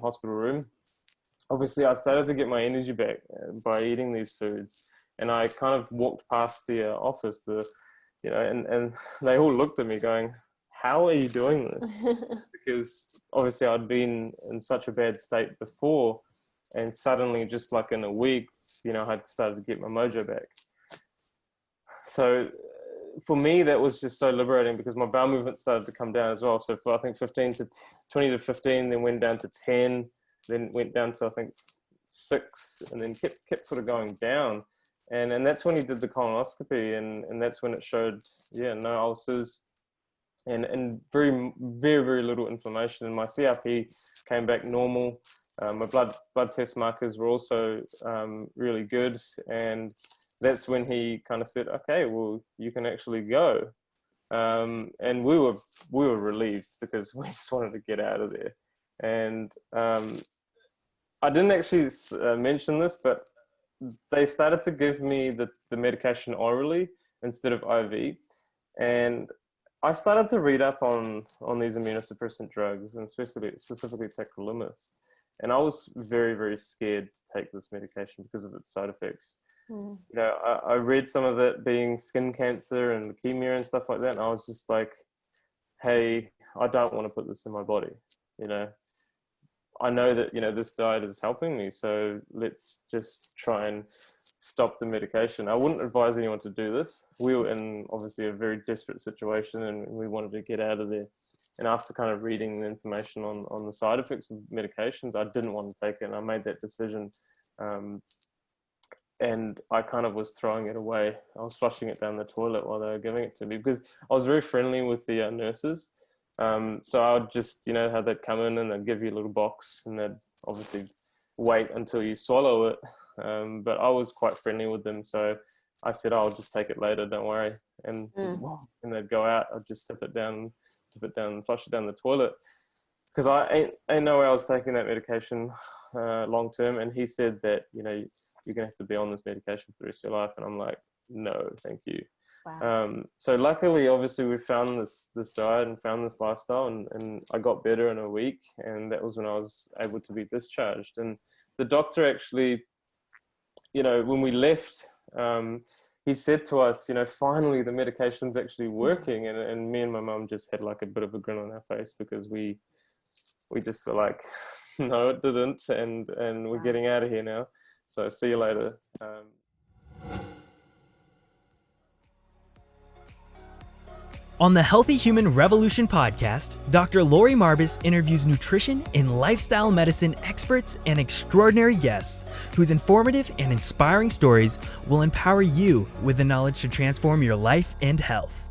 hospital room, obviously I started to get my energy back by eating these foods. And I kind of walked past the office, and they all looked at me going, how are you doing this? Because obviously I'd been in such a bad state before, and suddenly just like in a week, I'd started to get my mojo back. So for me, that was just so liberating because my bowel movement started to come down as well. So for, I think 20 to 15, then went down to 10, then went down to, I think 6, and then kept sort of going down. And that's when he did the colonoscopy, and that's when it showed, no ulcers and very, very, very little inflammation. And my CRP came back normal. My blood test markers were also really good. And that's when he kind of said, okay, well, you can actually go. And we were relieved because we just wanted to get out of there. And I didn't actually mention this, but they started to give me the medication orally instead of IV. And I started to read up on these immunosuppressant drugs, and specifically tacrolimus. And I was very, very scared to take this medication because of its side effects. I read some of it being skin cancer and leukemia and stuff like that. And I was just like, hey, I don't want to put this in my body. I know that, this diet is helping me. So let's just try and stop the medication. I wouldn't advise anyone to do this. We were in obviously a very desperate situation and we wanted to get out of there. And after kind of reading the information on the side effects of medications, I didn't want to take it. And I made that decision. And I kind of was throwing it away. I was flushing it down the toilet while they were giving it to me because I was very friendly with the nurses. So I would just, have they'd come in and they'd give you a little box and they'd obviously wait until you swallow it. But I was quite friendly with them. So I said, I'll just take it later, don't worry. And they'd go out, I'd just tip it down, and flush it down the toilet. Because I ain't no way I was taking that medication long term. And he said that, you're going to have to be on this medication for the rest of your life. And I'm like, no, thank you. Wow. So luckily, obviously, we found this diet and found this lifestyle, and I got better in a week. And that was when I was able to be discharged. And the doctor actually, when we left, he said to us, finally the medication's actually working. And me and my mum just had like a bit of a grin on our face because we just were like, no, it didn't. And we're getting out of here now. So see you later. On the Healthy Human Revolution podcast, Dr. Laurie Marbas interviews nutrition and lifestyle medicine experts and extraordinary guests whose informative and inspiring stories will empower you with the knowledge to transform your life and health.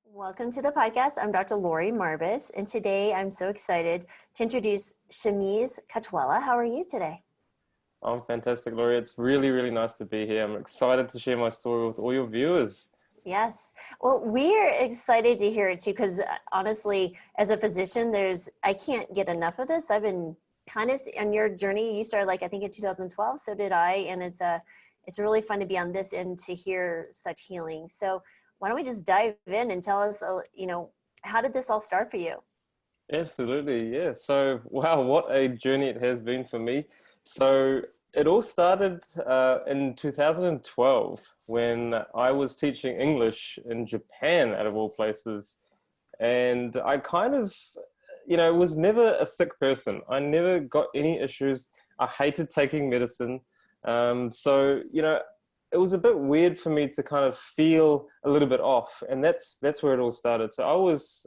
Welcome to the podcast. I'm Dr. Laurie Marbas, and today I'm so excited to introduce Shamiz Kachwalla. How are you today? I'm fantastic, Laurie. It's really, really nice to be here. I'm excited to share my story with all your viewers. Yes. Well, we're excited to hear it too, because honestly, as a physician, I can't get enough of this. I've been kind of on your journey. You started I think in 2012, so did I. And it's really fun to be on this end to hear such healing. So why don't we just dive in and tell us, how did this all start for you? Absolutely. Yeah. So, wow, what a journey it has been for me. So it all started in 2012 when I was teaching English in Japan, out of all places. And I kind of, was never a sick person. I never got any issues. I hated taking medicine. So, it was a bit weird for me to kind of feel a little bit off. And that's where it all started. So I was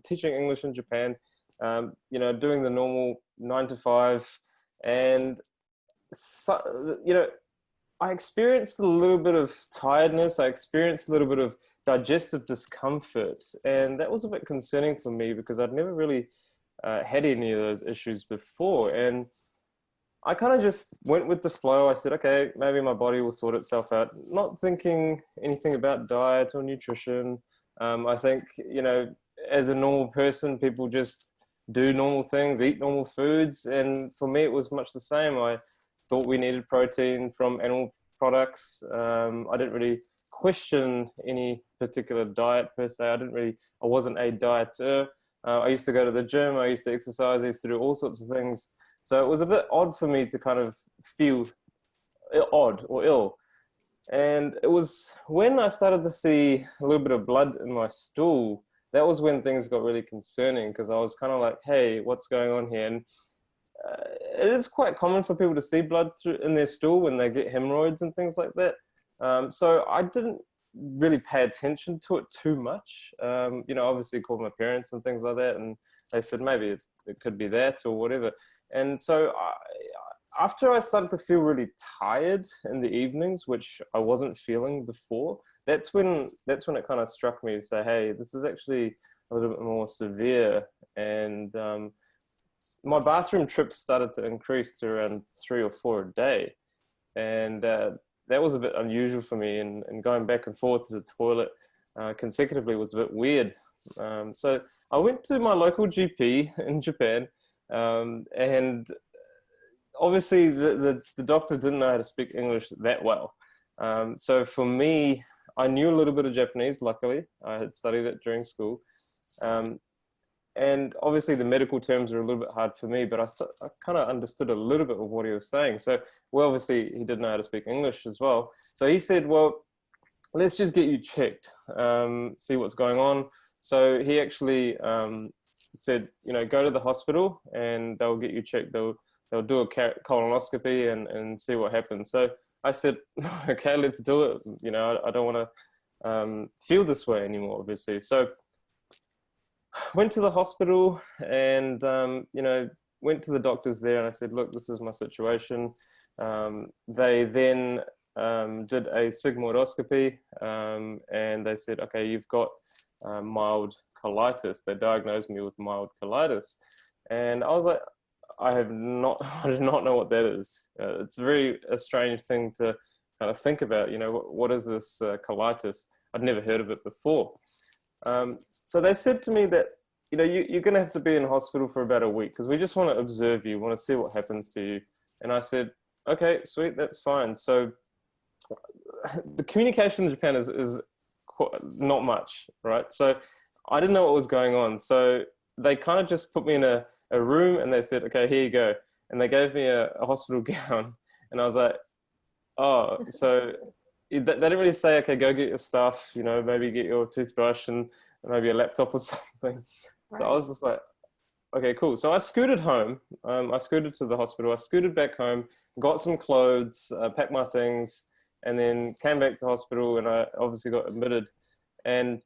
teaching English in Japan, doing the normal 9 to 5. And so, I experienced a little bit of tiredness. I experienced a little bit of digestive discomfort. And that was a bit concerning for me because I'd never really had any of those issues before. And I kind of just went with the flow. I said, okay, maybe my body will sort itself out. Not thinking anything about diet or nutrition. I think, as a normal person, people just do normal things, eat normal foods. And for me, it was much the same. I thought we needed protein from animal products. I didn't really question any particular diet per se. I wasn't a dieter. I used to go to the gym, I used to exercise, I used to do all sorts of things. So it was a bit odd for me to kind of feel odd or ill. And it was when I started to see a little bit of blood in my stool, that was when things got really concerning, because I was kind of like, hey, what's going on here? And it is quite common for people to see blood in their stool when they get hemorrhoids and things like that. So I didn't really pay attention to it too much. Obviously called my parents and things like that, and they said maybe it could be that or whatever. And so after I started to feel really tired in the evenings, which I wasn't feeling before, that's when it kind of struck me to say, hey, this is actually a little bit more severe. And my bathroom trips started to increase to around 3 or 4 a day. And that was a bit unusual for me. And going back and forth to the toilet consecutively was a bit weird. So I went to my local GP in Japan, and obviously the doctor didn't know how to speak English that well. So for me, I knew a little bit of Japanese, luckily. I had studied it during school. And obviously the medical terms are a little bit hard for me, but I kind of understood a little bit of what he was saying. So, well, obviously he didn't know how to speak English as well. So he said, well, let's just get you checked, see what's going on. So he actually said, go to the hospital and they'll get you checked. They'll do a colonoscopy and see what happens. So I said, okay, let's do it. I don't want to feel this way anymore, obviously. So went to the hospital and, went to the doctors there, and I said, look, this is my situation. They then did a sigmoidoscopy, and they said, okay, you've got mild colitis. They diagnosed me with mild colitis. And I was like, I do not know what that is. It's a strange thing to kind of think about. What is this colitis? I'd never heard of it before. So they said to me that, you're going to have to be in hospital for about a week because we just want to observe you, want to see what happens to you. And I said, okay, sweet, that's fine. So the communication in Japan is not much, right? So I didn't know what was going on. So they kind of just put me in a room and they said, okay, here you go. And they gave me a hospital gown. And I was like, oh, so they didn't really say, okay, go get your stuff, maybe get your toothbrush and maybe a laptop or something. Right. So I was just like, okay, cool. So I scooted home. I scooted to the hospital. I scooted back home, got some clothes, packed my things, and then came back to hospital, and I obviously got admitted. And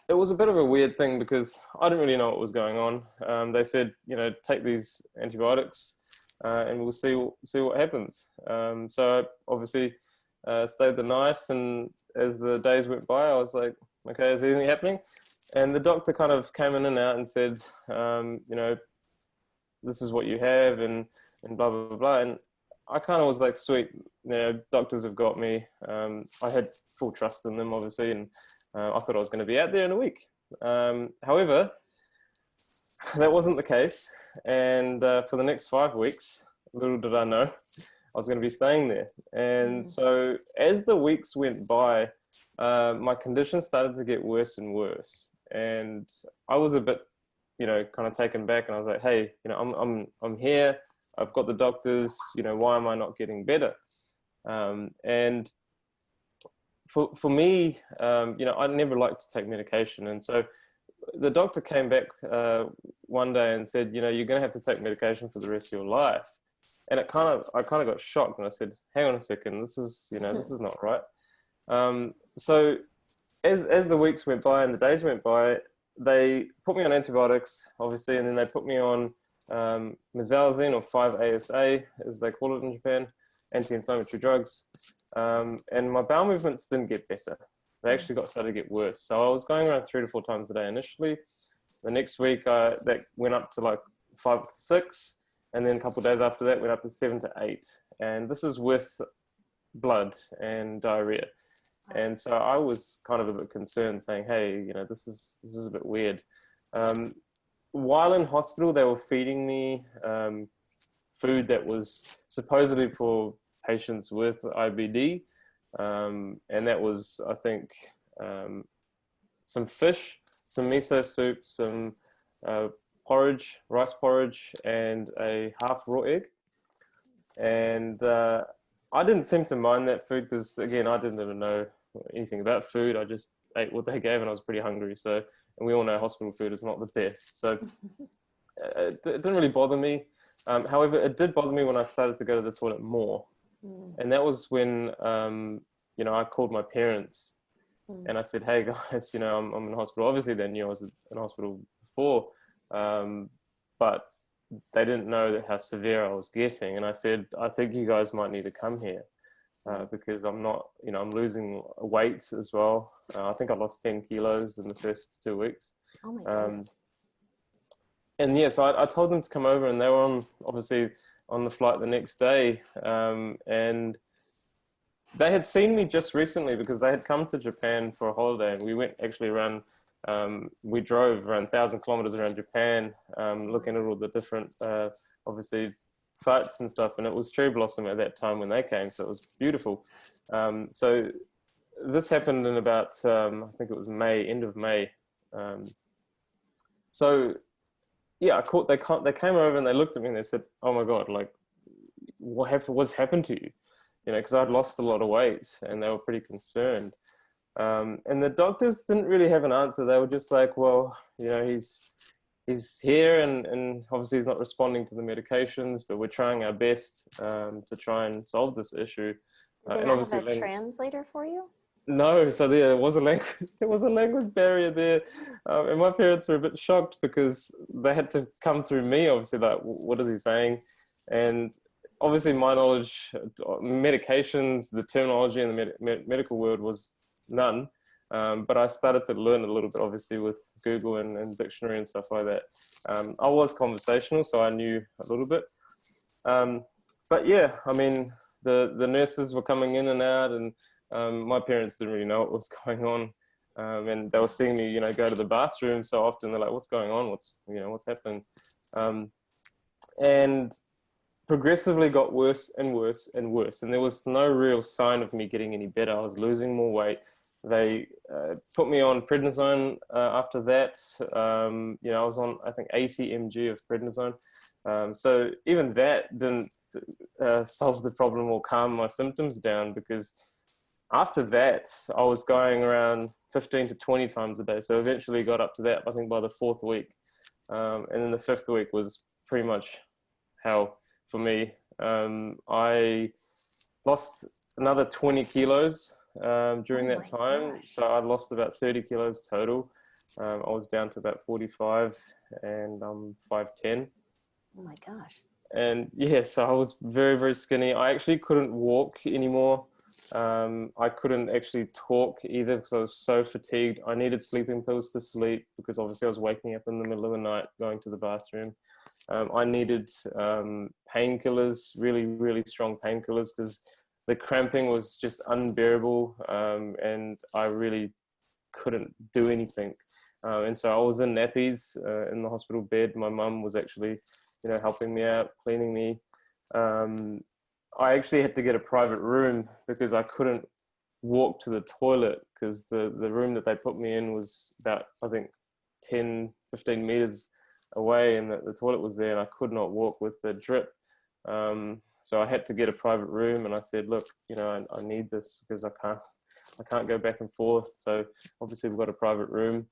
it was a bit of a weird thing because I didn't really know what was going on. They said, take these antibiotics and we'll see what happens. So I obviously stayed the night, and as the days went by, I was like, okay, is anything happening? And the doctor kind of came in and out and said, this is what you have, and blah, blah, blah, blah. And I kind of was like, sweet, doctors have got me. I had full trust in them, obviously, and I thought I was going to be out there in a week. However, that wasn't the case. And for the next 5 weeks, little did I know, I was going to be staying there. And so as the weeks went by, my condition started to get worse and worse. And I was a bit, kind of taken back, and I was like, hey, I'm here. I've got the doctors, why am I not getting better? And for me, I never liked to take medication. And so the doctor came back one day and said, you're going to have to take medication for the rest of your life. And I kind of got shocked, and I said, hang on a second, this is not right. So as the weeks went by and the days went by, they put me on antibiotics, obviously, and then they put me on mesalazine, or 5-ASA, as they call it in Japan, anti-inflammatory drugs. And my bowel movements didn't get better. They actually started to get worse. So I was going around 3 to 4 times a day initially. The next week, that went up to like 5 to 6. And then a couple of days after that, went up to 7 to 8. And this is with blood and diarrhea. And so I was kind of a bit concerned, saying, hey, this is a bit weird. While in hospital, they were feeding me food that was supposedly for patients with IBD. And that was, I think, some fish. some miso soup, some porridge, rice porridge, and a half raw egg. And I didn't seem to mind that food because, again, I didn't even know anything about food. I just ate what they gave, and I was pretty hungry. So, and we all know hospital food is not the best. So it didn't really bother me. However, it did bother me when I started to go to the toilet more. And that was when, I called my parents and I said, hey guys, I'm in hospital. Obviously they knew I was in hospital before, but they didn't know how severe I was getting. And I said, I think you guys might need to come here because I'm not, I'm losing weight as well. I think I lost 10 kilos in the first 2 weeks. Oh my goodness. And yeah, so I told them to come over, and they were obviously on the flight the next day. And they had seen me just recently because they had come to Japan for a holiday, and we went actually around, we drove around 1,000 kilometers around Japan, looking at all the different, obviously, sites and stuff. And it was cherry blossom at that time when they came, so it was beautiful. So this happened in about, I think it was May, end of May. So yeah, they came over and they looked at me and they said, oh my God, like, what's happened to you? Because I'd lost a lot of weight, and they were pretty concerned. And the doctors didn't really have an answer. They were just like, well, he's here, and obviously he's not responding to the medications, but we're trying our best to try and solve this issue. Did they not have a translator for you? No, so there was a language barrier there, and my parents were a bit shocked because they had to come through me. Obviously, like, what is he saying? And obviously, my knowledge, medications, the terminology in the medical world was none. But I started to learn a little bit, obviously, with Google and dictionary and stuff like that. I was conversational, so I knew a little bit. But yeah, I mean, the nurses were coming in and out, and my parents didn't really know what was going on. And they were seeing me, go to the bathroom so often. They're like, what's going on? What's happening? And progressively got worse and worse and worse. And there was no real sign of me getting any better. I was losing more weight. They put me on prednisone after that. I was on, I think, 80 mg of prednisone. So even that didn't solve the problem or calm my symptoms down, because after that, I was going around 15 to 20 times a day. So eventually got up to that, I think, by the 4th week. And then the 5th week was pretty much hell for me. I lost another 20 kilos during that time. Gosh. So I lost about 30 kilos total. I was down to about 45, and I'm 5'10". Oh my gosh. And yeah, so I was very, very skinny. I actually couldn't walk anymore. I couldn't actually talk either because I was so fatigued. I needed sleeping pills to sleep because obviously I was waking up in the middle of the night going to the bathroom. I needed painkillers, really, really strong painkillers, because the cramping was just unbearable, and I really couldn't do anything. And so I was in nappies in the hospital bed. My mum was actually, helping me out, cleaning me. I actually had to get a private room because I couldn't walk to the toilet, because the room that they put me in was about, I think, 10, 15 meters away, and the toilet was there, and I could not walk with the drip. So I had to get a private room, and I said, look, I need this because I can't go back and forth. So obviously we've got a private room.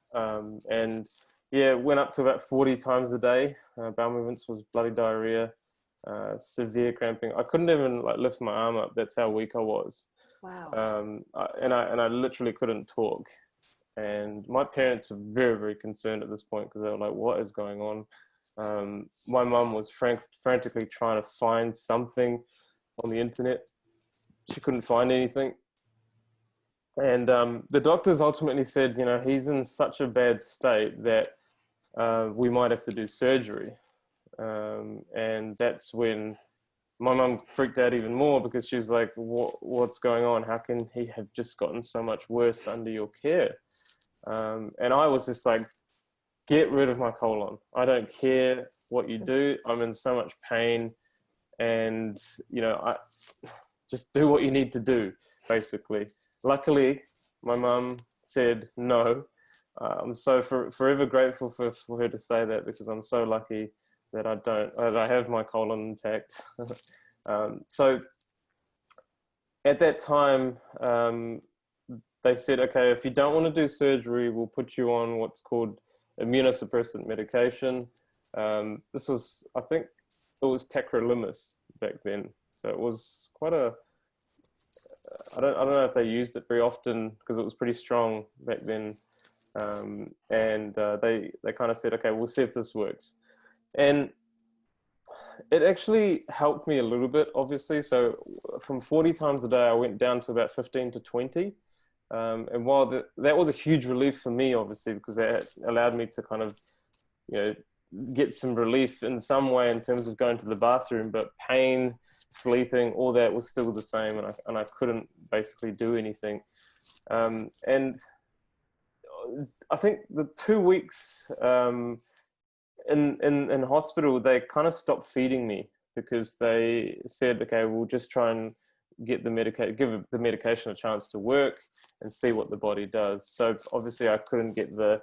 And yeah, went up to about 40 times a day. Bowel movements was bloody diarrhea. Severe cramping. I couldn't even lift my arm up. That's how weak I was. Wow. And I literally couldn't talk. And my parents were very, very concerned at this point because they were like, what is going on? My mum was frantically trying to find something on the internet. She couldn't find anything. And the doctors ultimately said, he's in such a bad state that we might have to do surgery. And that's when my mum freaked out even more, because she was like, what's going on? How can he have just gotten so much worse under your care? And I was just like, get rid of my colon. I don't care what you do. I'm in so much pain, and I just do what you need to do, basically. Luckily, my mum said no, I'm so forever grateful for her to say that, because I'm so lucky that I have my colon intact. So at that time, they said, okay, if you don't want to do surgery, we'll put you on what's called immunosuppressant medication. This was, I think it was tacrolimus back then. So it was quite I don't know if they used it very often because it was pretty strong back then. They kind of said, okay, we'll see if this works. And it actually helped me a little bit, obviously. So from 40 times a day, I went down to about 15 to 20. And while that was a huge relief for me, obviously, because that allowed me to kind of, get some relief in some way in terms of going to the bathroom, but pain, sleeping, all that was still the same, and I couldn't basically do anything. And I think the 2 weeks in hospital, they kind of stopped feeding me because they said, okay, we'll just try and give the medication a chance to work and see what the body does. So obviously I couldn't get the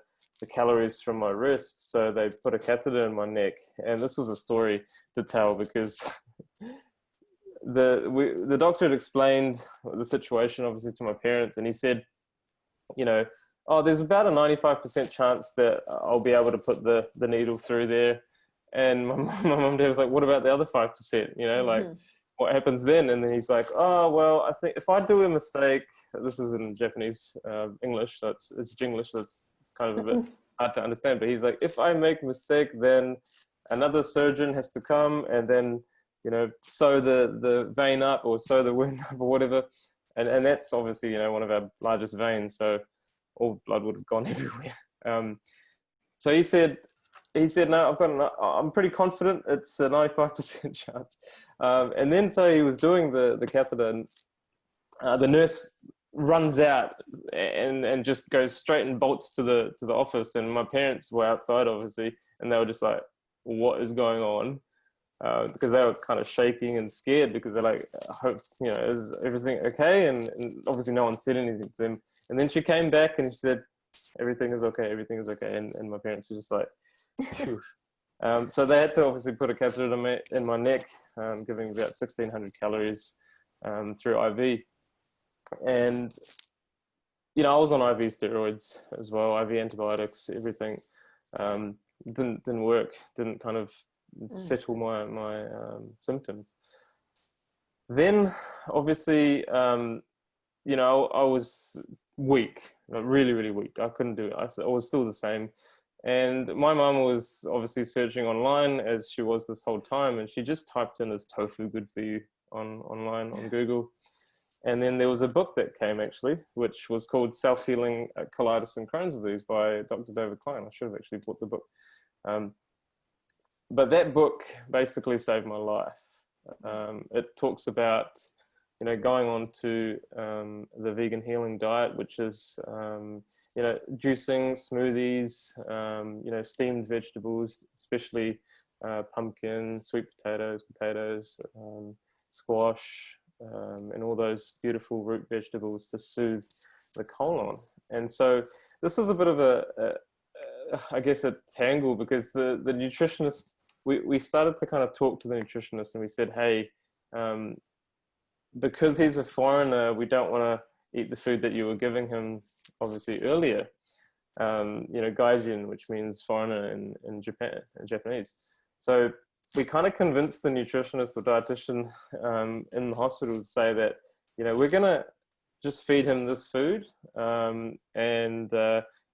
calories from my wrist, so they put a catheter in my neck. And this was a story to tell, because the doctor had explained the situation obviously to my parents, and he said, oh, there's about a 95% chance that I'll be able to put the needle through there. And my mum and dad was like, what about the other 5%? Like, what happens then? And then he's like, oh, well, I think if I do a mistake, this is in Japanese, English, so it's Jinglish, so it's kind of a bit hard to understand. But he's like, if I make a mistake, then another surgeon has to come and then, sew the vein up or sew the wound up or whatever. And that's obviously, one of our largest veins. So all blood would have gone everywhere. So he said, no, I'm pretty confident it's a 95% chance. And then so he was doing the catheter, and the nurse runs out and just goes straight and bolts to the office. And my parents were outside, obviously, and they were just like, what is going on? Because they were kind of shaking and scared, because they're like, I hope, is everything okay? And obviously no one said anything to them. And then she came back and she said, everything is okay. And my parents were just like, phew. So they had to obviously put a catheter in my neck, giving about 1,600 calories through IV. And, I was on IV steroids as well, IV antibiotics, everything. Didn't work, didn't kind of settle my symptoms. Then, obviously, I was weak, really, really weak. I couldn't do it. I was still the same. And my mum was obviously searching online, as she was this whole time, and she just typed in, "Is tofu good for you?" online on Google. And then there was a book that came, actually, which was called Self-Healing Colitis and Crohn's Disease by Dr. David Klein. I should have actually bought the book. But that book basically saved my life. It talks about, going on to the vegan healing diet, which is, juicing, smoothies, steamed vegetables, especially pumpkin, sweet potatoes, squash, and all those beautiful root vegetables to soothe the colon. And so this was a bit of I guess a tangle, because the nutritionist, we started to kind of talk to the nutritionist, and we said, hey, because he's a foreigner, we don't want to eat the food that you were giving him obviously earlier. Gaijin, which means foreigner in Japanese. So we kind of convinced the nutritionist or dietitian in the hospital to say that, we're going to just feed him this food. And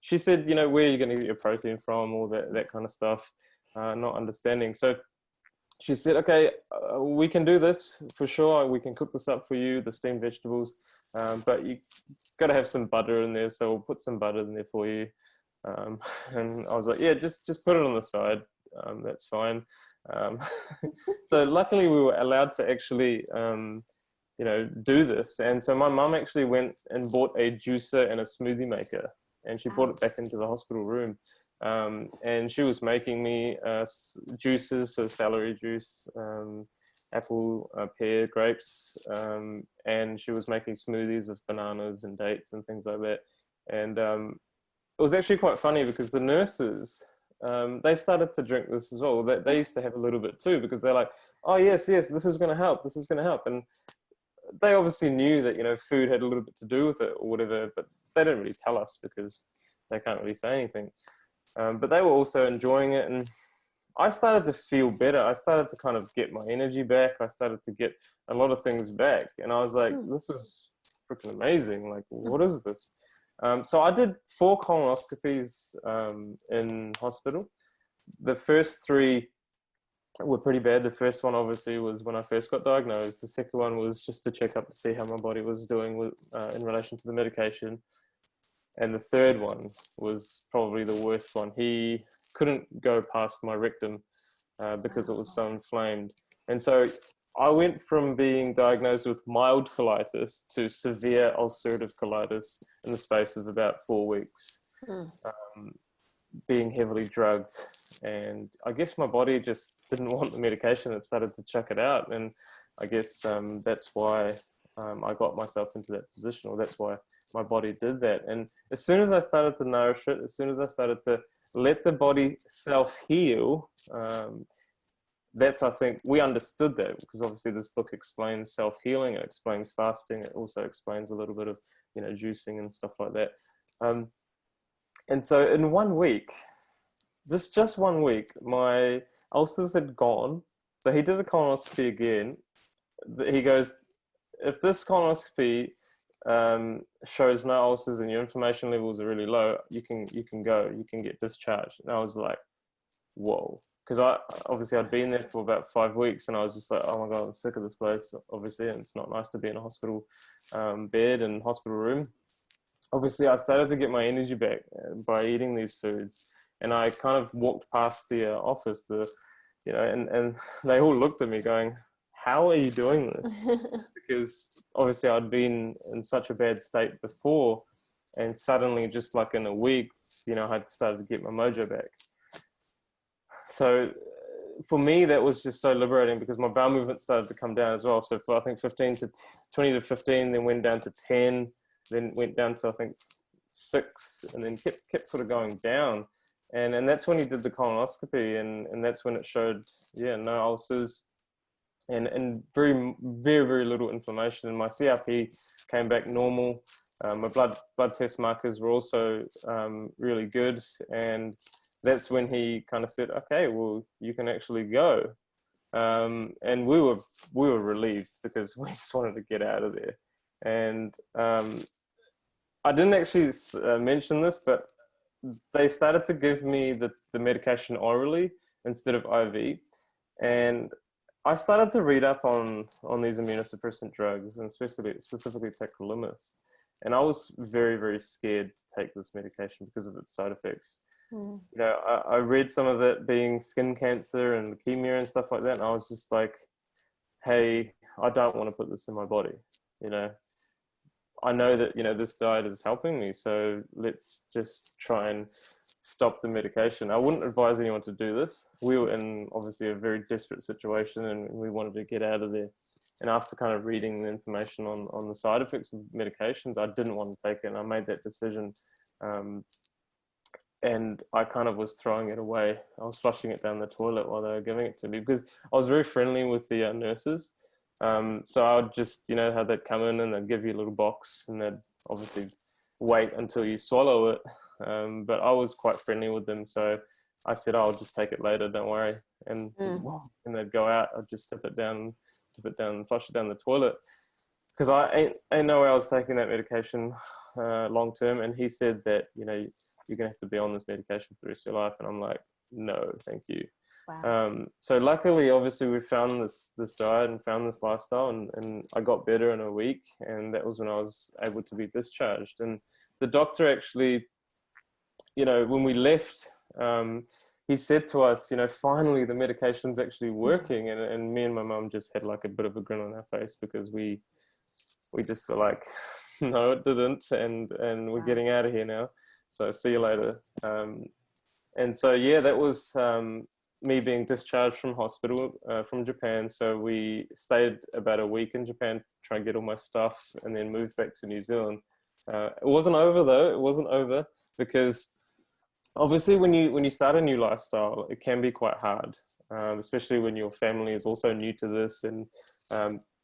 she said, where are you going to get your protein from, all that kind of stuff, not understanding. So she said, okay, we can do this for sure. We can cook this up for you, the steamed vegetables, but you got to have some butter in there. So we'll put some butter in there for you. And I was like, yeah, just put it on the side. That's fine. So luckily we were allowed to actually, do this. And so my mum actually went and bought a juicer and a smoothie maker, and she brought it back into the hospital room. And she was making me juices, so celery juice, apple, pear, grapes, and she was making smoothies of bananas and dates and things like that. And it was actually quite funny because the nurses, they started to drink this as well. They used to have a little bit too, because they're like, oh yes, this is going to help. This is going to help. And they obviously knew that, food had a little bit to do with it or whatever, but they didn't really tell us because they can't really say anything. But they were also enjoying it. And I started to feel better. I started to kind of get my energy back. I started to get a lot of things back. And I was like, this is freaking amazing. Like, what is this? So I did 4 colonoscopies in hospital. The first 3 were pretty bad. The first one obviously was when I first got diagnosed. The second one was just to check up to see how my body was doing with, in relation to the medication. And the third one was probably the worst one. He couldn't go past my rectum because it was so inflamed. And so I went from being diagnosed with mild colitis to severe ulcerative colitis in the space of about 4 weeks, being heavily drugged. And I guess my body just didn't want the medication. It started to chuck it out. And I guess that's why I got myself into that position, or that's why my body did that. And as soon as I started to nourish it, as soon as I started to let the body self-heal, I think we understood that, because obviously this book explains self-healing, it explains fasting, it also explains a little bit of, juicing and stuff like that. And so in 1 week, just 1 week, my ulcers had gone. So he did a colonoscopy again. He goes, if this colonoscopy shows no ulcers and your inflammation levels are really low, you can get discharged. And I was like, whoa. Because I'd been there for about 5 weeks, and I was just like, oh my God, I'm sick of this place, obviously, and it's not nice to be in a hospital bed and hospital room. Obviously, I started to get my energy back by eating these foods, and I kind of walked past the office, and they all looked at me going, how are you doing this? Because obviously I'd been in such a bad state before, and suddenly, just like in a week, I'd started to get my mojo back. So for me, that was just so liberating, because my bowel movement started to come down as well. So for, I think, 20 to 15, then went down to 10, then went down to, I think, 6, and then kept sort of going down. And that's when he did the colonoscopy, and that's when it showed, no ulcers and very, very, very little inflammation. And my CRP came back normal. My blood test markers were also really good. And that's when he kind of said, okay, well, you can actually go. And we were relieved, because we just wanted to get out of there. And I didn't actually mention this, but they started to give me the medication orally instead of IV. And I started to read up on these immunosuppressant drugs, and specifically tacrolimus. And I was very, very scared to take this medication because of its side effects. I read some of it being skin cancer and leukemia and stuff like that, and I was just like, hey, I don't want to put this in my body. I know that, this diet is helping me, so let's just try and stop the medication. I wouldn't advise anyone to do this. We were in obviously a very desperate situation, and we wanted to get out of there. And after kind of reading the information on the side effects of medications, I didn't want to take it, and I made that decision. And I kind of was throwing it away. I was flushing it down the toilet while they were giving it to me, because I was very friendly with the nurses. So I would just, have they'd come in and they'd give you a little box, and they'd obviously wait until you swallow it. But I was quite friendly with them. So I said, I'll just take it later, don't worry. And they'd go out, I'd just tip it down, flush it down the toilet. Because I ain't no way I was taking that medication long term. And he said that, you're going to have to be on this medication for the rest of your life. And I'm like, no, thank you. Wow. So luckily, obviously, we found this diet and found this lifestyle, and I got better in a week. And that was when I was able to be discharged. And the doctor actually, when we left, he said to us, finally the medication's actually working. And me and my mum just had like a bit of a grin on our face, because we just were like, no, it didn't. And we're getting out of here now. So see you later. And so, that was me being discharged from hospital, from Japan. So we stayed about a week in Japan to try and get all my stuff, and then moved back to New Zealand. It wasn't over though. It wasn't over, because Obviously, when you start a new lifestyle, it can be quite hard, especially when your family is also new to this. And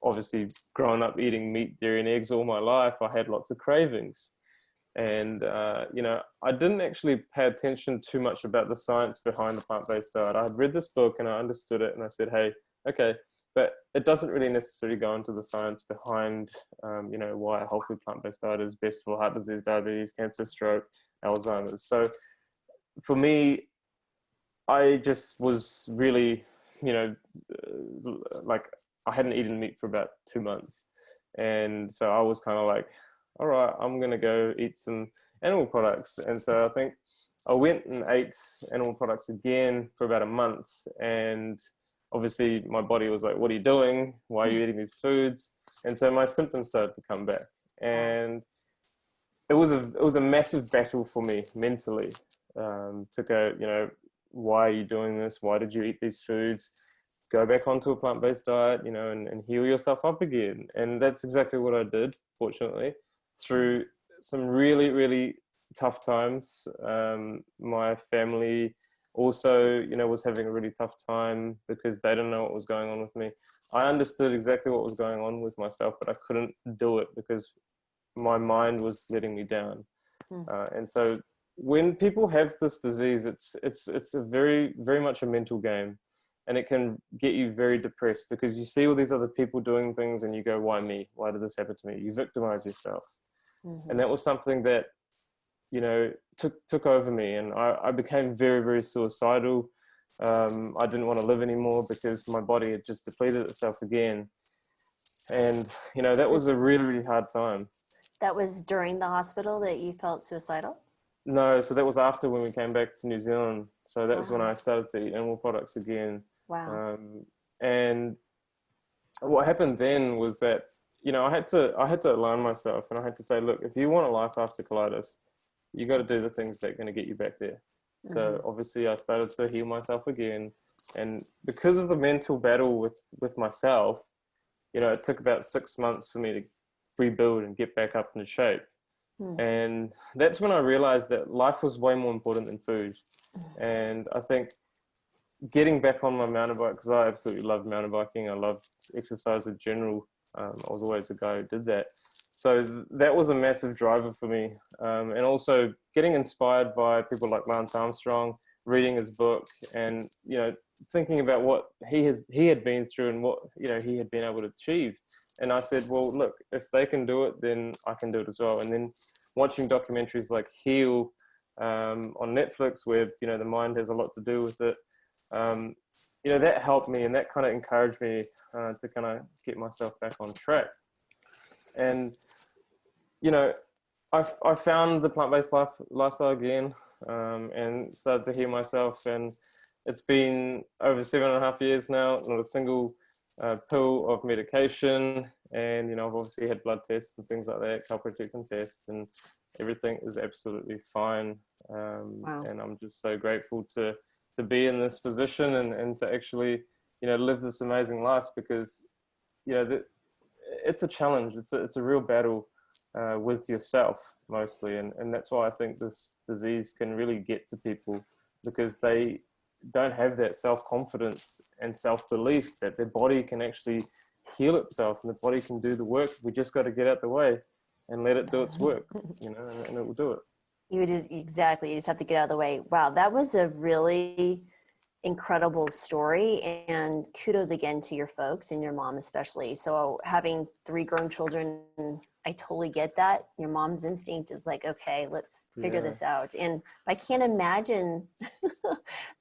obviously, growing up eating meat, dairy, and eggs all my life, I had lots of cravings. And I didn't actually pay attention too much about the science behind the plant-based diet. I had read this book and I understood it, and I said, hey, okay, but it doesn't really necessarily go into the science behind why a whole food plant-based diet is best for heart disease, diabetes, cancer, stroke, Alzheimer's. So for me, I just was really, like, I hadn't eaten meat for about 2 months. And so I was kind of like, all right, I'm going to go eat some animal products. And so I think I went and ate animal products again for about a month. And obviously my body was like, what are you doing? Why are you eating these foods? And so my symptoms started to come back. And it was a massive battle for me mentally, to go, why are you doing this? Why did you eat these foods? Go back onto a plant-based diet, and heal yourself up again. And that's exactly what I did, fortunately, through some really, really tough times. My family also, was having a really tough time because they didn't know what was going on with me. I understood exactly what was going on with myself, but I couldn't do it because my mind was letting me down. And so when people have this disease, it's a very, very much a mental game, and it can get you very depressed because you see all these other people doing things and you go, why me? Why did this happen to me? You victimize yourself. And that was something that, took over me, and I became very, very suicidal. I didn't want to live anymore because my body had just depleted itself again. And, that was a really, really hard time. That was during the hospital that you felt suicidal? No, so that was after when we came back to New Zealand. So that was when I started to eat animal products again. Wow. And what happened then was that, I had to align myself, and I had to say, look, if you want a life after colitis, you got to do the things that are going to get you back there. So obviously I started to heal myself again. And because of the mental battle with myself, it took about 6 months for me to rebuild and get back up into shape. And that's when I realized that life was way more important than food. And I think getting back on my mountain bike, because I absolutely loved mountain biking, I loved exercise in general. I was always a guy who did that. So that was a massive driver for me. And also getting inspired by people like Lance Armstrong, reading his book, and, thinking about what he had been through and what, he had been able to achieve. And I said, well, look, if they can do it, then I can do it as well. And then watching documentaries like Heal on Netflix, where, the mind has a lot to do with it, that helped me, and that kind of encouraged me to kind of get myself back on track. And, I found the plant-based lifestyle again, and started to heal myself. And it's been over 7.5 years now, not a single pill of medication. And, I've obviously had blood tests and things like that, calprotectin tests, and everything is absolutely fine. Wow. And I'm just so grateful to be in this position and to actually, live this amazing life, because, it's a challenge. It's a real battle with yourself mostly. And that's why I think this disease can really get to people, because they don't have that self-confidence and self-belief that their body can actually heal itself and the body can do the work. We just got to get out the way and let it do its work, and it will do it. You just have to get out of the way. Wow, that was a really incredible story, and kudos again to your folks and your mom especially. So having 3 grown children, I totally get that. Your mom's instinct is like, okay, let's figure this out. And I can't imagine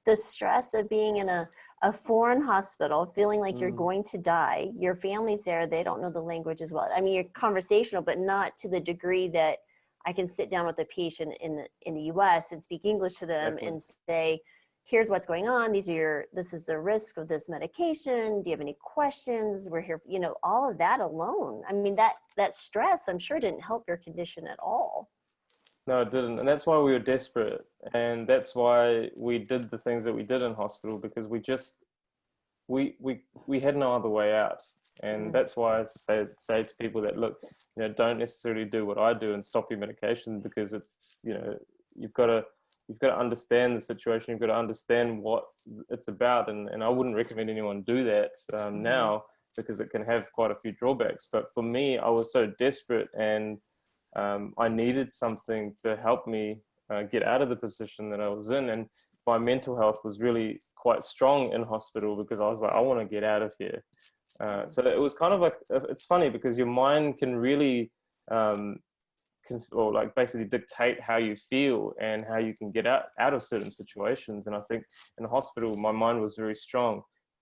the stress of being in a foreign hospital, feeling like you're going to die. Your family's there, they don't know the language as well. I mean, you're conversational, but not to the degree that I can sit down with a patient in the US and speak English to them and say, here's what's going on. This is the risk of this medication. Do you have any questions? We're here, all of that alone. I mean, that stress, I'm sure, didn't help your condition at all. No, it didn't. And that's why we were desperate. And that's why we did the things that we did in hospital, because we had no other way out. And that's why I say to people that, look, don't necessarily do what I do and stop your medication, because it's, you've got to you've got to understand the situation. You've got to understand what it's about. And I wouldn't recommend anyone do that now, because it can have quite a few drawbacks. But for me, I was so desperate, and I needed something to help me get out of the position that I was in. And my mental health was really quite strong in hospital, because I was like, I want to get out of here. So it was kind of like, it's funny because your mind can really, or like basically dictate how you feel and how you can get out of certain situations. And I think in the hospital, my mind was very strong.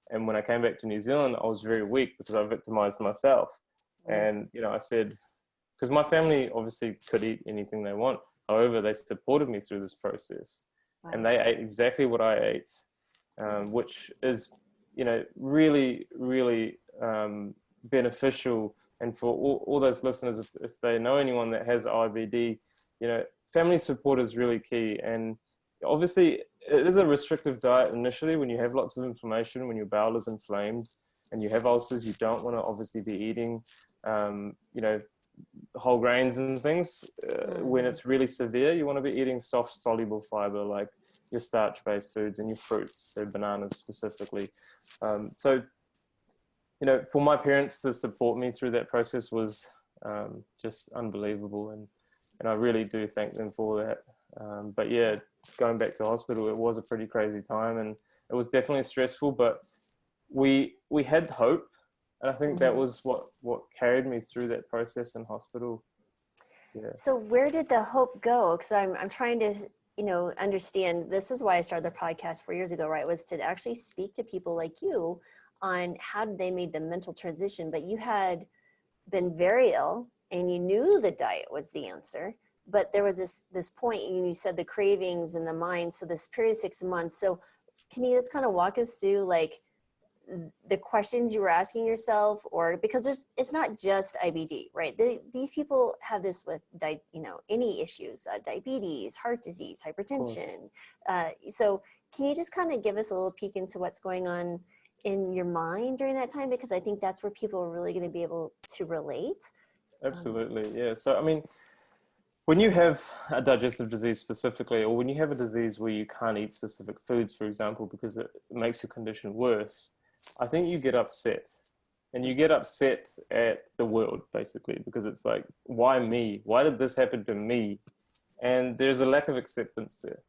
And when I came back to New Zealand, I was very weak because I victimized myself. And, you know, I said, because my family obviously could eat anything they want. However, they supported me through this process. Wow. And they ate exactly what I ate, which is, you know, really, really beneficial. And for all those listeners, if they know anyone that has IBD, you know, family support is really key. And obviously, it is a restrictive diet initially when you have lots of inflammation, when your bowel is inflamed and you have ulcers. You don't want to obviously be eating, you know, whole grains and things. When it's really severe, you want to be eating soft soluble fiber, like your starch-based foods and your fruits, so bananas specifically. So, you know, for my parents to support me through that process was just unbelievable. And I really do thank them for that. But yeah, going back to hospital, it was a pretty crazy time, and it was definitely stressful, but we had hope. And I think that was what carried me through that process in hospital. Yeah. So where did the hope go? Because I'm trying to, you know, understand. This is why I started the podcast 4 years ago, right? Was to actually speak to people like you on how they made the mental transition. But you had been very ill, and you knew the diet was the answer. But there was this point, and you said the cravings and the mind. So this period of 6 months. So can you just kind of walk us through, like, the questions you were asking yourself? Or because it's not just IBD, right? These people have this with you know, any issues, diabetes, heart disease, hypertension. So can you just kind of give us a little peek into what's going on in your mind during that time? Because I think that's where people are really going to be able to relate. Absolutely. Yeah. So I mean, when you have a digestive disease specifically, or when you have a disease where you can't eat specific foods, for example, because it makes your condition worse, I think you get upset. And you get upset at the world, basically, because it's like, why me? Why did this happen to me? And there's a lack of acceptance there.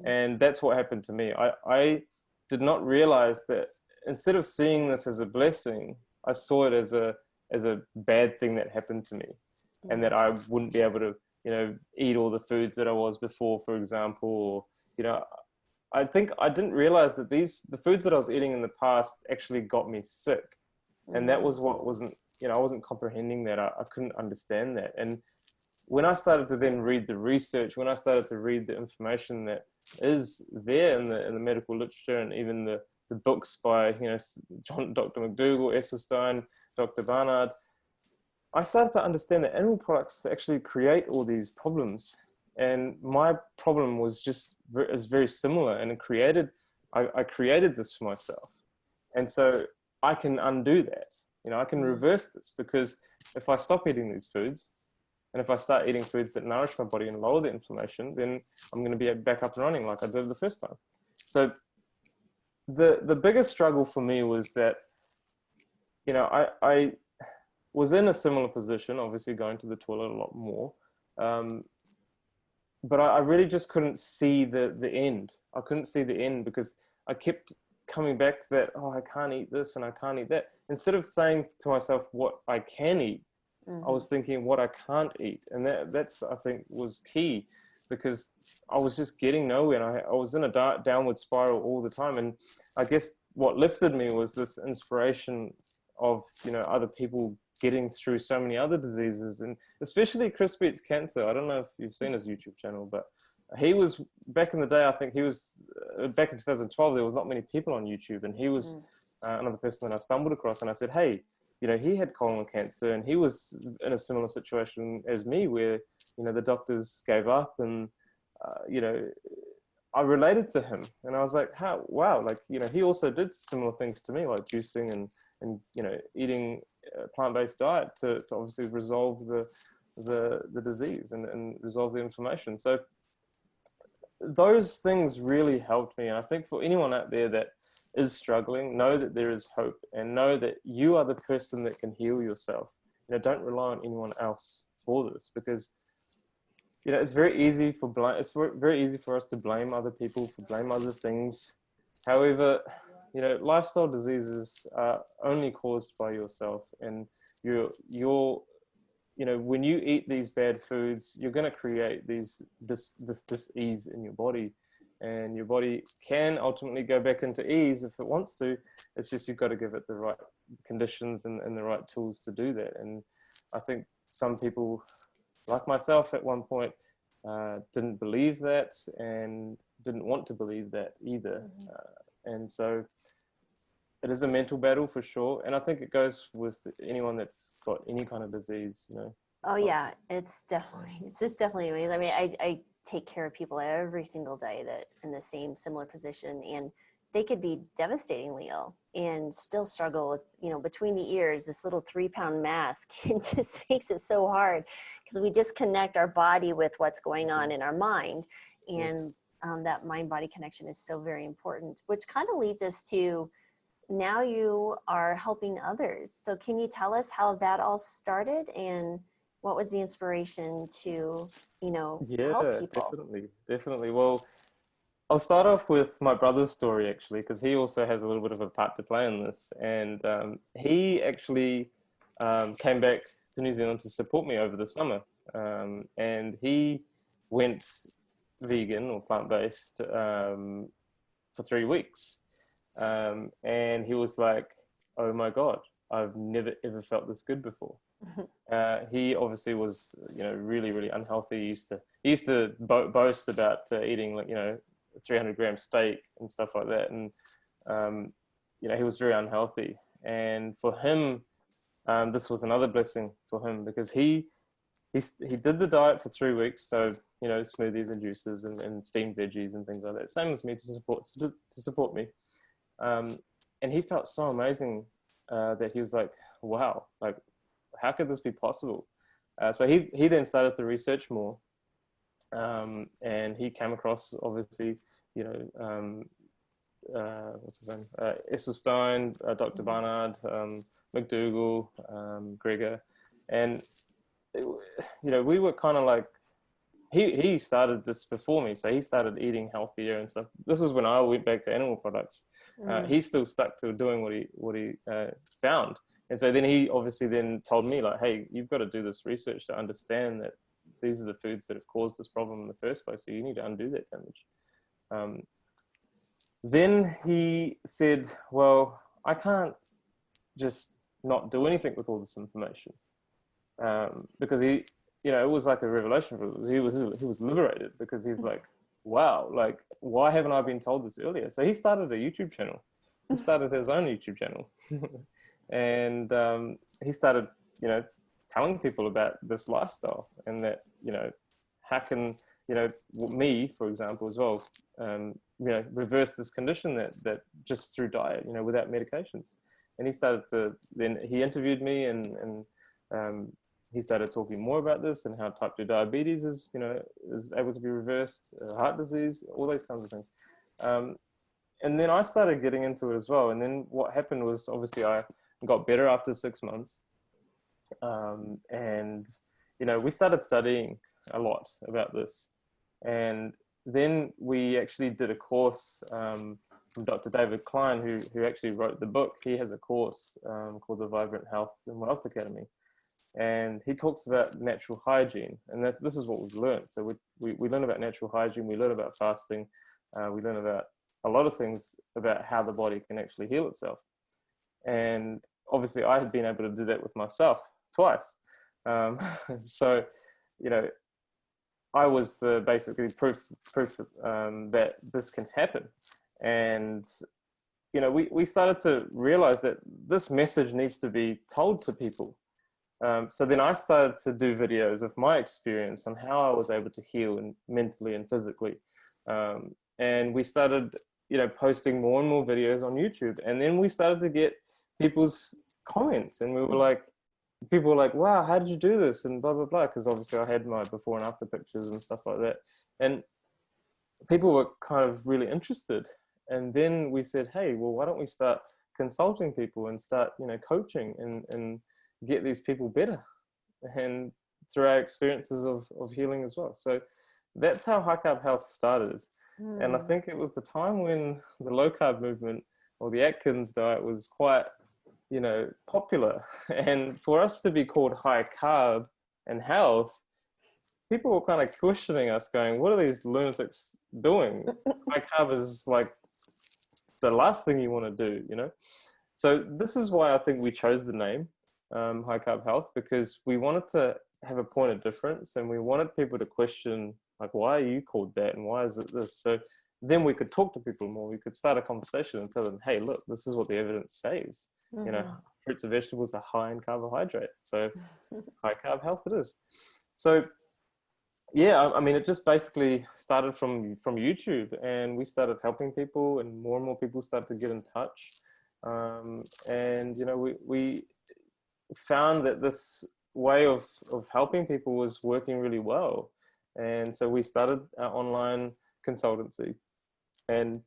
And that's what happened to me. I did not realize that instead of seeing this as a blessing, I saw it as a bad thing that happened to me, and that I wouldn't be able to, you know, eat all the foods that I was before, for example. Or, you know, I think I didn't realize that the foods that I was eating in the past actually got me sick. And that was what wasn't, you know, I wasn't comprehending that. I couldn't understand that. And when I started to then read the research, when I started to read the information that is there in the medical literature, and even the books by, you know, Dr. McDougall, Esselstyn, Dr. Barnard, I started to understand that animal products actually create all these problems. And my problem is very similar, and I created this for myself. And so I can undo that. You know, I can reverse this, because if I stop eating these foods, and if I start eating foods that nourish my body and lower the inflammation, then I'm going to be back up and running like I did the first time. So the biggest struggle for me was that, you know, I was in a similar position, obviously going to the toilet a lot more. But I really just couldn't see the end. I couldn't see the end, because I kept coming back to that, oh, I can't eat this and I can't eat that. Instead of saying to myself what I can eat, I was thinking what I can't eat. And that's, I think, was key, because I was just getting nowhere, and I was in a downward spiral all the time. And I guess what lifted me was this inspiration of, you know, other people getting through so many other diseases, and especially Chris Beats Cancer. I don't know if you've seen his YouTube channel, but he was, back in the day, I think he was, back in 2012, there was not many people on YouTube, and he was another person that I stumbled across, and I said, hey, you know, he had colon cancer, and he was in a similar situation as me, where, you know, the doctors gave up, and, you know, I related to him, and I was like, wow, like, you know, he also did similar things to me, like juicing and you know, eating a plant-based diet to obviously resolve the disease and resolve the inflammation. So those things really helped me. And I think for anyone out there that is struggling, know that there is hope, and know that you are the person that can heal yourself. You know, don't rely on anyone else for this, because you know, it's very easy for us to blame other people, for blame other things. However, you know, lifestyle diseases are only caused by yourself, and you're you know, when you eat these bad foods, you're going to create this dis-ease in your body, and your body can ultimately go back into ease if it wants to. It's just you've got to give it the right conditions and the right tools to do that. And I think some people, like myself at one point, didn't believe that and didn't want to believe that either. And so it is a mental battle for sure. And I think it goes with anyone that's got any kind of disease, you know. Oh yeah, it's just definitely amazing. I mean, I take care of people every single day that in the same similar position, and they could be devastatingly ill and still struggle with, you know, between the ears, this little 3-pound mass it just makes it so hard, because we disconnect our body with what's going on in our mind. And that mind-body connection is so very important, which kind of leads us to, now you are helping others. So can you tell us how that all started, and what was the inspiration to, you know, help people? Definitely. Well, I'll start off with my brother's story, actually, because he also has a little bit of a part to play in this. And he actually came back to New Zealand to support me over the summer. And he went vegan or plant-based for 3 weeks. And he was like, oh my God, I've never ever felt this good before. He obviously was, you know, really, really unhealthy. He used to boast about eating, like, you know, 300-gram steak and stuff like that. And, you know, he was very unhealthy. And for him, this was another blessing for him, because he did the diet for 3 weeks. So, you know, smoothies and juices and steamed veggies and things like that. Same as me, to support me. And he felt so amazing that he was like, wow, like, how could this be possible? So he then started to research more, and he came across, obviously, you know, what's his name? Essel Stein, Dr. Barnard, McDougall, Gregor, and you know, we were kind of like, he started this before me, so he started eating healthier and stuff. This was when I went back to animal products. He still stuck to doing what he found. And so then he obviously then told me, like, hey, you've got to do this research to understand that these are the foods that have caused this problem in the first place. So you need to undo that damage. Then he said, well, I can't just not do anything with all this information. Because he, you know, it was like a revelation for him. He was liberated, because he's like, wow, like, why haven't I been told this earlier? So he started a YouTube channel. He started his own YouTube channel. And he started, you know, telling people about this lifestyle, and that, you know, how can, you know, me, for example, as well, you know, reverse this condition that just through diet, you know, without medications. And he started to, then he interviewed me, and he started talking more about this, and how type 2 diabetes is, you know, is able to be reversed, heart disease, all those kinds of things. And then I started getting into it as well. And then what happened was, obviously, I got better after 6 months. And, you know, we started studying a lot about this. And then we actually did a course from Dr. David Klein, who actually wrote the book. He has a course called the Vibrant Health and Wealth Academy. And he talks about natural hygiene. And this is what we've learned. So we learn about natural hygiene. We learn about fasting. We learn about a lot of things about how the body can actually heal itself. And obviously I had been able to do that with myself twice. So, you know, I was the basically proof that this can happen. And, you know, we started to realize that this message needs to be told to people. So then I started to do videos of my experience on how I was able to heal, and mentally and physically. And we started, you know, posting more and more videos on YouTube. And then we started to get people's comments, and we were like, people were like, wow, how did you do this? And blah, blah, blah. Because obviously I had my before and after pictures and stuff like that. And people were kind of really interested. And then we said, hey, well, why don't we start consulting people and start, coaching and get these people better, and through our experiences of healing as well. So that's how high carb health started. And I think it was the time when the low carb movement or the Atkins diet was quite, popular. And for us to be called high carb and health, people were kind of questioning us, going, what are these lunatics doing? High carb is like the last thing you want to do, So this is why I think we chose the name high carb health, because we wanted to have a point of difference, and we wanted people to question, like, why are you called that, and why is it this? So then we could talk to people more. We could start a conversation and tell them, hey, look, this is what the evidence says. Fruits and vegetables are high in carbohydrate, so high carb health it is. So yeah, I mean, it just basically started from YouTube, and we started helping people, and more people started to get in touch. And we found that this way of helping people was working really well. And so we started our online consultancy, and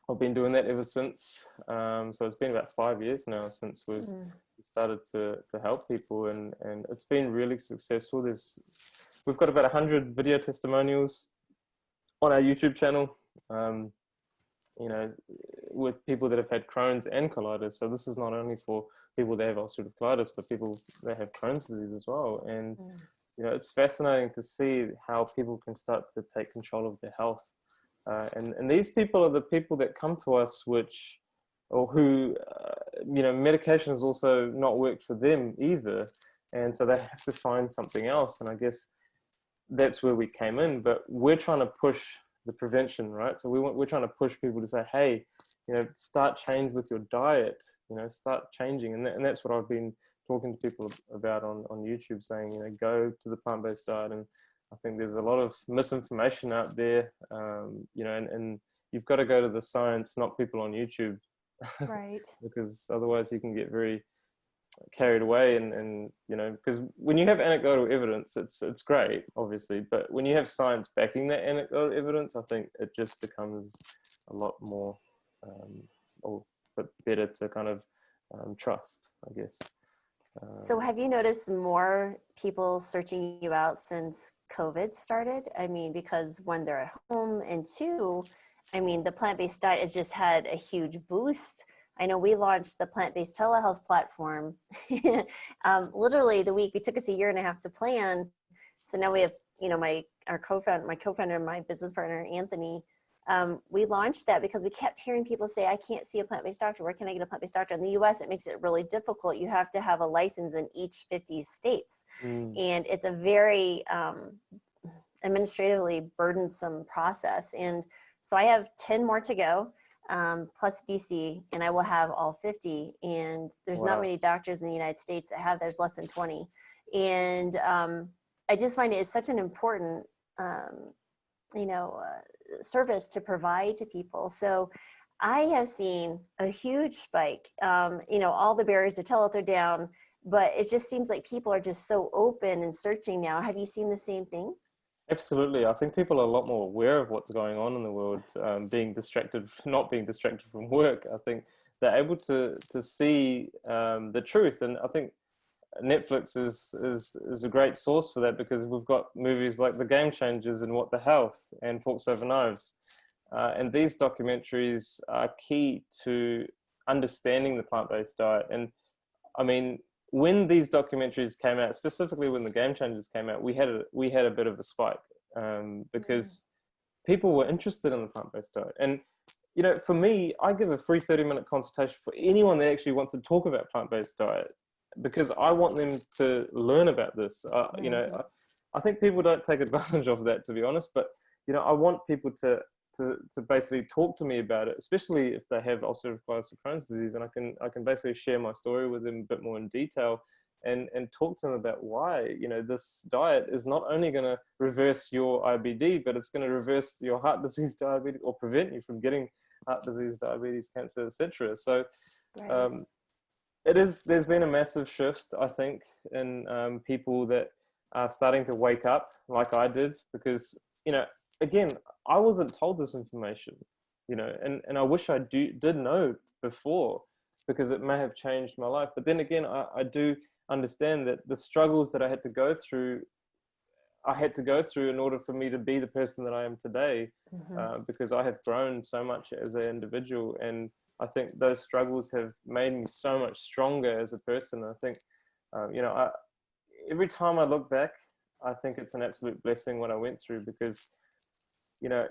I've been doing that ever since. So it's been about 5 years now since we've started to help people, and it's been really successful. We've got about 100 video testimonials on our YouTube channel, with people that have had Crohn's and colitis. So this is not only for people that have ulcerative colitis, but people that have Crohn's disease as well. And, it's fascinating to see how people can start to take control of their health. And these people are the people that come to us, who, medication has also not worked for them either. And so they have to find something else. And I guess that's where we came in, but we're trying to push the prevention, right? So we're trying to push people to say, hey, start change with your diet, start changing. And that's what I've been talking to people about on YouTube, saying, go to the plant-based diet. And I think there's a lot of misinformation out there, and you've got to go to the science, not people on YouTube. Right. Because otherwise you can get very carried away, and because when you have anecdotal evidence, it's great, obviously, but when you have science backing that anecdotal evidence, I think it just becomes a lot more but better to kind of trust, I guess. So have you noticed more people searching you out since COVID started? I mean, because one, they're at home, and two, I mean, the plant-based diet has just had a huge boost. I know we launched the plant-based telehealth platform literally the week. It took us 1.5 years to plan. So now we have, my co-founder and my business partner, Anthony, we launched that because we kept hearing people say, I can't see a plant-based doctor. Where can I get a plant-based doctor? In the US, it makes it really difficult. You have to have a license in each 50 states. And it's a very administratively burdensome process. And so I have 10 more to go. Plus DC, and I will have all 50. And there's not many doctors in the United States that have, there's less than 20. And I just find it's such an important, service to provide to people. So I have seen a huge spike, all the barriers to telehealth are down, but it just seems like people are just so open and searching now. Have you seen the same thing? Absolutely. I think people are a lot more aware of what's going on in the world, not being distracted from work. I think they're able to see the truth. And I think Netflix is a great source for that, because we've got movies like The Game Changers and What the Health and Forks Over Knives. And these documentaries are key to understanding the plant-based diet. And I mean, when these documentaries came out, specifically when The Game Changers came out, we had a bit of a spike because people were interested in the plant-based diet. And for me, I give a free 30-minute consultation for anyone that actually wants to talk about plant-based diet, because I want them to learn about this. I think people don't take advantage of that, to be honest. But I want people to basically talk to me about it, especially if they have ulcerative colitis or Crohn's disease, and I can basically share my story with them a bit more in detail, and talk to them about why this diet is not only going to reverse your IBD, but it's going to reverse your heart disease, diabetes, or prevent you from getting heart disease, diabetes, cancer, etc. So there's been a massive shift, I think, in people that are starting to wake up like I did, because again, I wasn't told this information, you know, and I wish I did know before, because it may have changed my life. But then again, I do understand that the struggles that I had to go through in order for me to be the person that I am today, because I have grown so much as an individual. And I think those struggles have made me so much stronger as a person. I think, you know, every time I look back, I think it's an absolute blessing what I went through, because, you know,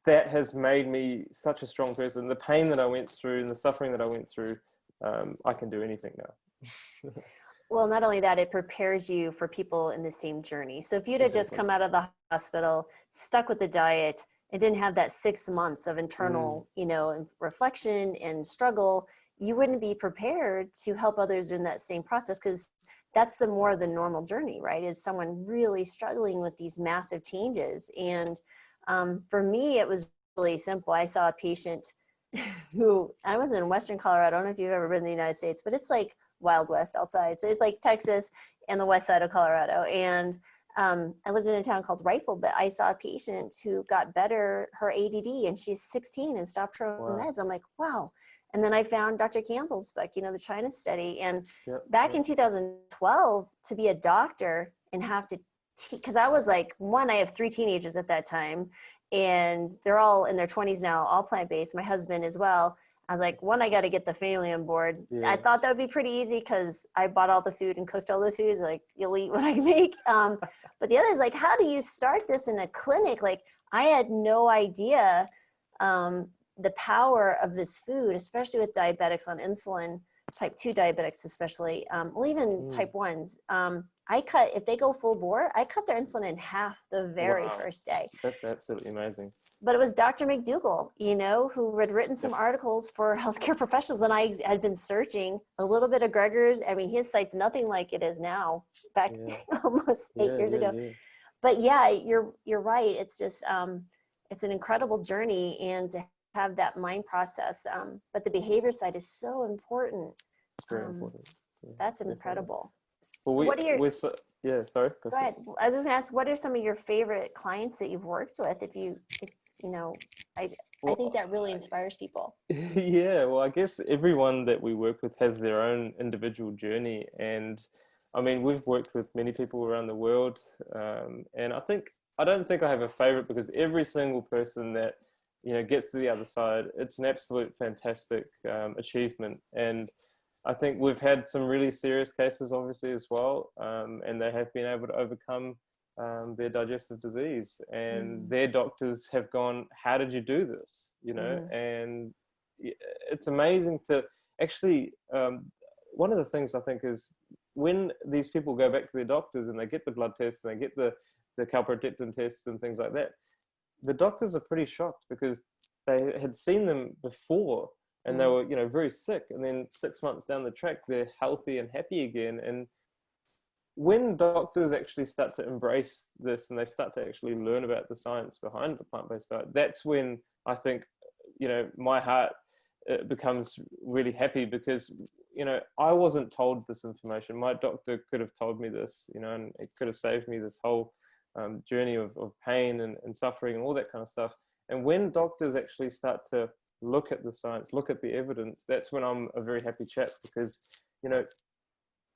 that has made me such a strong person. The pain that I went through and the suffering that I went through, I can do anything now. Well, not only that, it prepares you for people in the same journey. So if you'd have just come out of the hospital, stuck with the diet, and didn't have that 6 months of internal, you know, reflection and struggle, you wouldn't be prepared to help others in that same process, because that's the more the normal journey, right? Is someone really struggling with these massive changes. And for me, it was really simple. I saw a patient who, I was in Western Colorado. I don't know if you've ever been in the United States, but it's like Wild West outside. So it's like Texas and the west side of Colorado. And I lived in a town called Rifle, but I saw a patient who got better, her ADD, and she's 16 and stopped her meds. I'm like, wow. And then I found Dr. Campbell's book, you know, the China study. And back in 2012, to be a doctor and have to because I was like, I have 3 teenagers at that time, and they're all in their 20s now, all plant-based, my husband as well. I was like, I got to get the family on board. I thought that would be pretty easy because I bought all the food and cooked all the foods. Like, you'll eat what I make. But the other is like, how do you start this in a clinic? Like, I had no idea the power of this food, especially with diabetics on insulin, type 2 diabetics especially, well, even type 1s. If they go full bore, I cut their insulin in half the very first day. That's absolutely amazing. But it was Dr. McDougall, you know, who had written some articles for healthcare professionals. And I had been searching a little bit of Gregor's. I mean, his site's nothing like it is now, back almost 8 years ago. Yeah. But yeah, you're right. It's just, it's an incredible journey, and to have that mind process. But the behavior side is so important. Very important. Yeah, that's incredible. Well, what are your, sorry. Go ahead. I was just gonna ask, what are some of your favorite clients that you've worked with? If you know, I think that really inspires people. Yeah, well, I guess everyone that we work with has their own individual journey. And I mean, we've worked with many people around the world. And I don't think I have a favorite, because every single person that, you know, gets to the other side, it's an absolute fantastic achievement. And I think we've had some really serious cases, obviously, as well. And they have been able to overcome their digestive disease, and their doctors have gone, how did you do this? You know, and it's amazing to actually, one of the things I think is when these people go back to their doctors and they get the blood tests and they get the calprotectin tests and things like that, the doctors are pretty shocked, because they had seen them before and they were, you know, very sick. And then 6 months down the track, they're healthy and happy again. And when doctors actually start to embrace this and they start to actually learn about the science behind the plant-based diet, that's when I think, you know, my heart becomes really happy, because, you know, I wasn't told this information. My doctor could have told me this, you know, and it could have saved me this whole journey of pain and suffering and all that kind of stuff. And when doctors actually start to look at the science, look at the evidence, that's when I'm a very happy chap, because, you know,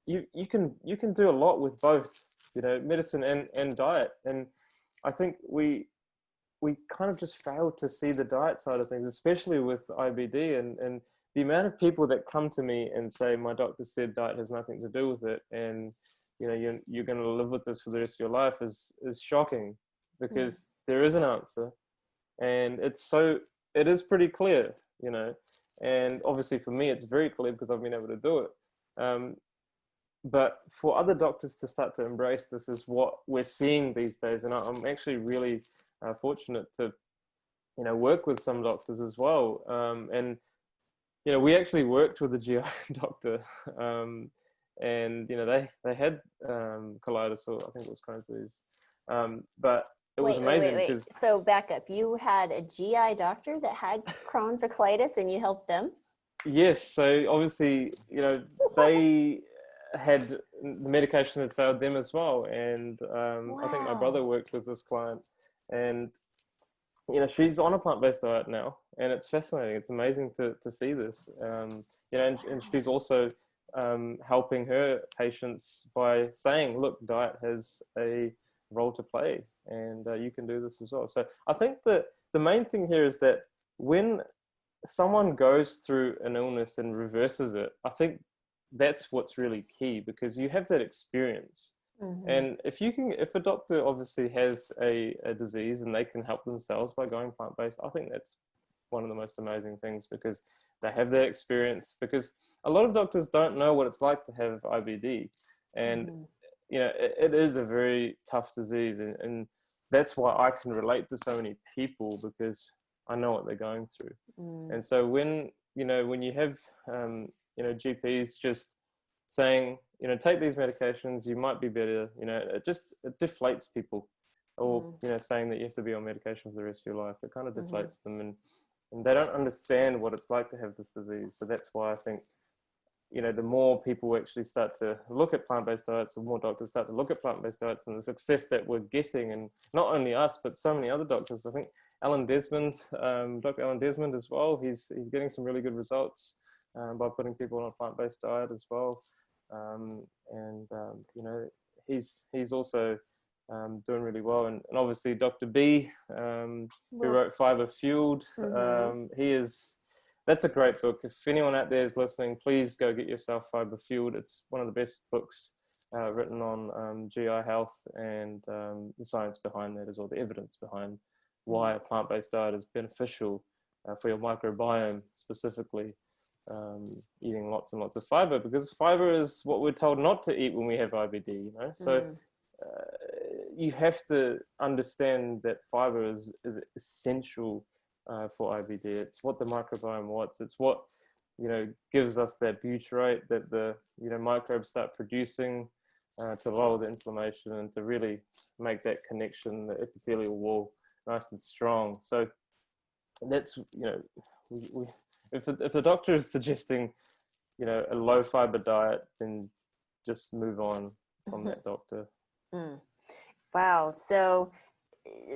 you can do a lot with both, you know, medicine and diet. And I think we kind of just fail to see the diet side of things, especially with IBD, and the amount of people that come to me and say, my doctor said diet has nothing to do with it, and, you know, you're going to live with this for the rest of your life, is shocking, because there is an answer, and it is pretty clear, you know. And obviously for me, it's very clear because I've been able to do it. But for other doctors to start to embrace this is what we're seeing these days. And I'm actually really fortunate to, you know, work with some doctors as well. And, you know, we actually worked with a GI doctor, and, you know, they had colitis, or I think it was Crohn's disease. But it was amazing. Because so back up, you had a GI doctor that had Crohn's or colitis, and you helped them? Yes. So obviously, you know, they had the medication had failed them as well. And I think my brother worked with this client, and you know, she's on a plant-based diet now, and it's fascinating. It's amazing to see this. You know, and she's also helping her patients by saying, look, diet has a role to play, and you can do this as well. So I think that the main thing here is that when someone goes through an illness and reverses it, I think that's what's really key, because you have that experience. And if a doctor obviously has a disease and they can help themselves by going plant-based, I think that's one of the most amazing things, because they have that experience. Because a lot of doctors don't know what it's like to have IBD, and you know, it is a very tough disease, and that's why I can relate to so many people, because I know what they're going through. And so when you have you know, GPs just saying, you know, take these medications, you might be better, you know, it deflates people. Or you know, saying that you have to be on medication for the rest of your life, it kind of deflates them, and they don't understand what it's like to have this disease. So that's why I think, you know, the more people actually start to look at plant-based diets, the more doctors start to look at plant-based diets and the success that we're getting, and not only us, but so many other doctors. I think Alan Desmond, Dr. Alan Desmond as well, he's getting some really good results by putting people on a plant-based diet as well. You know, he's also doing really well, and obviously Dr. B, who wrote Fiber Fueled, that's a great book. If anyone out there is listening, please go get yourself Fiber Fueled. It's one of the best books written on GI health, and the science behind that as well, the evidence behind why a plant-based diet is beneficial for your microbiome, specifically eating lots and lots of fiber, because fiber is what we're told not to eat when we have IBD, you know. So you have to understand that fiber is essential for IBD. It's what the microbiome wants. It's what, you know, gives us that butyrate that the, you know, microbes start producing to lower the inflammation and to really make that connection, the epithelial wall, nice and strong. So that's, you know, if the doctor is suggesting, you know, a low fiber diet, then just move on from that doctor. Wow. So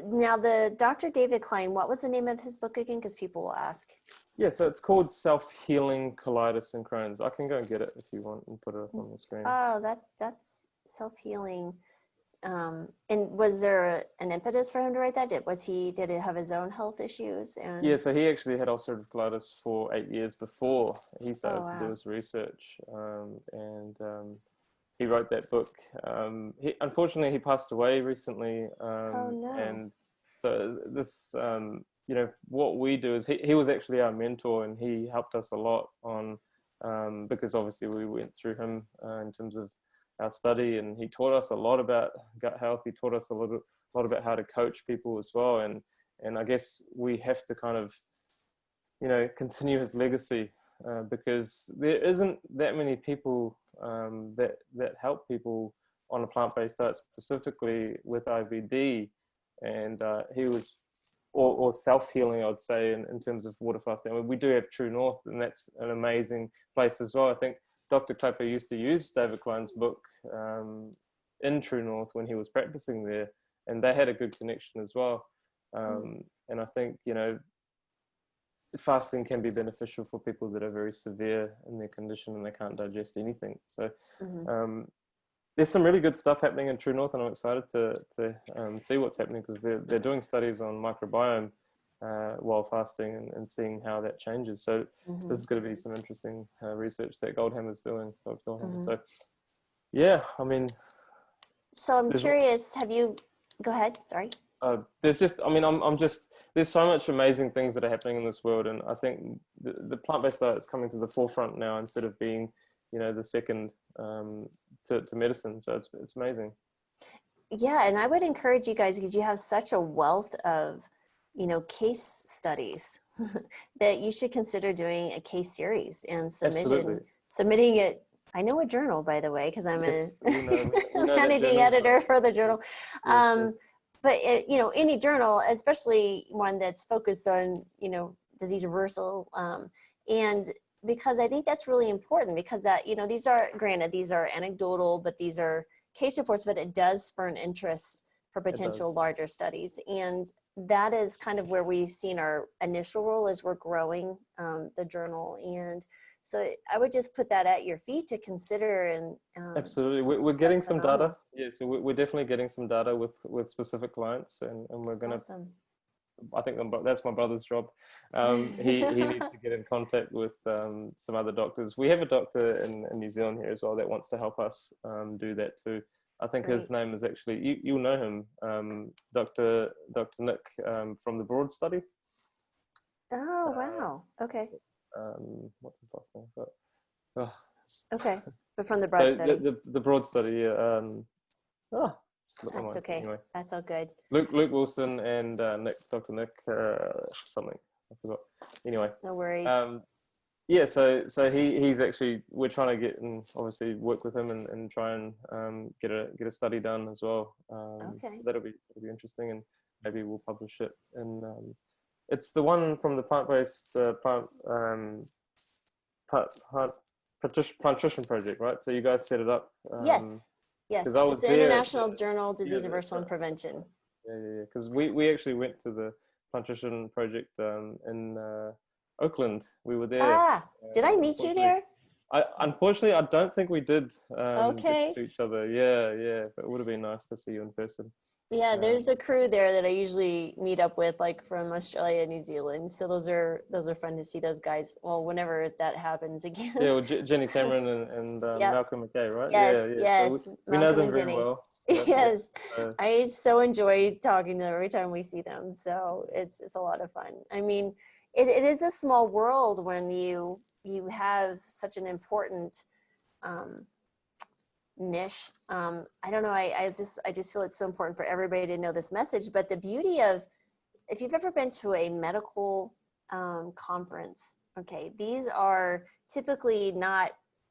now the Dr. David Klein, what was the name of his book again? Because people will ask. Yeah, so it's called Self-Healing Colitis and Crohn's. I can go and get it if you want and put it up on the screen. Oh, that's self-healing. And was there an impetus for him to write that? Did he have his own health issues? And yeah, so he actually had ulcerative colitis for 8 years before he started to do his research, and he wrote that book. Unfortunately, he passed away recently, and so this, you know, what we do is he was actually our mentor, and he helped us a lot on, because obviously we went through him in terms of our study, and he taught us a lot about gut health. He taught us a lot about how to coach people as well, and I guess we have to kind of, you know, continue his legacy, because there isn't that many people that help people on a plant-based diet, specifically with IBD, and he was, or self-healing, I'd say, in terms of water fasting. I mean, we do have True North, and that's an amazing place as well. I think Dr. Klepper used to use David Klein's book in True North when he was practicing there, and they had a good connection as well. And I think, you know, fasting can be beneficial for people that are very severe in their condition and they can't digest anything. So there's some really good stuff happening in True North, and I'm excited to see what's happening, because they're doing studies on microbiome while fasting and seeing how that changes. So this is going to be some interesting research that Goldhammer's doing. So yeah, I mean. So I'm curious, have you, go ahead, sorry. There's just, I mean, there's so much amazing things that are happening in this world, and I think the plant-based diet is coming to the forefront now instead of being, you know, the second to medicine. So it's amazing. Yeah, and I would encourage you guys, because you have such a wealth of, you know, case studies that you should consider doing a case series and submitting it. I know a journal, by the way, because I'm a managing editor for the journal. But you know, any journal, especially one that's focused on, you know, disease reversal, and because I think that's really important, because that, you know, these are anecdotal, but these are case reports, but it does spur an interest for It potential does. larger studies. And that is kind of where we've seen our initial role as we're growing the journal. And so I would just put that at your feet to consider. And Absolutely. We're getting that's some phenomenal. data. Yeah, so we're definitely getting some data with specific clients, and we're going to, Awesome. I think that's my brother's job. He needs to get in contact with some other doctors. We have a doctor in New Zealand here as well that wants to help us do that too. I think Great. his name is actually, you'll know him, Dr. Nick from the Broad study. Oh, wow. Okay. What's his last name? Oh, Okay. But from the Broad study. the Broad study. That's okay. Anyway. That's all good. Luke Wilson and Dr. Nick something. I forgot. Anyway. No worries. Yeah, so he's actually, we're trying to get and obviously work with him and try and get a study done as well. Okay. So that'll be interesting, and maybe we'll publish it. And it's the one from the plant-based nutrition project, right? So you guys set it up. Yes. Yes. I was It's the there, International Journal Disease yeah, Reversal and Prevention. Yeah. Because we actually went to the nutrition project in Oakland. We were there. Ah, did I meet you there? Unfortunately, I don't think we did Okay. get to see each other. Yeah, but it would have been nice to see you in person. Yeah, there's a crew there that I usually meet up with, like from Australia and New Zealand. So those are fun to see those guys. Well, whenever that happens again. Yeah, well, Jenny Cameron and Yep. Malcolm McKay, right? Yes, Yeah. yes. So we know Malcolm them and very Jenny. well. Yes, Yeah. I so enjoy talking to them every time we see them. So it's a lot of fun. I mean, it is a small world when you have such an important niche. I don't know. I just feel it's so important for everybody to know this message. But the beauty of, if you've ever been to a medical conference, okay, these are typically not.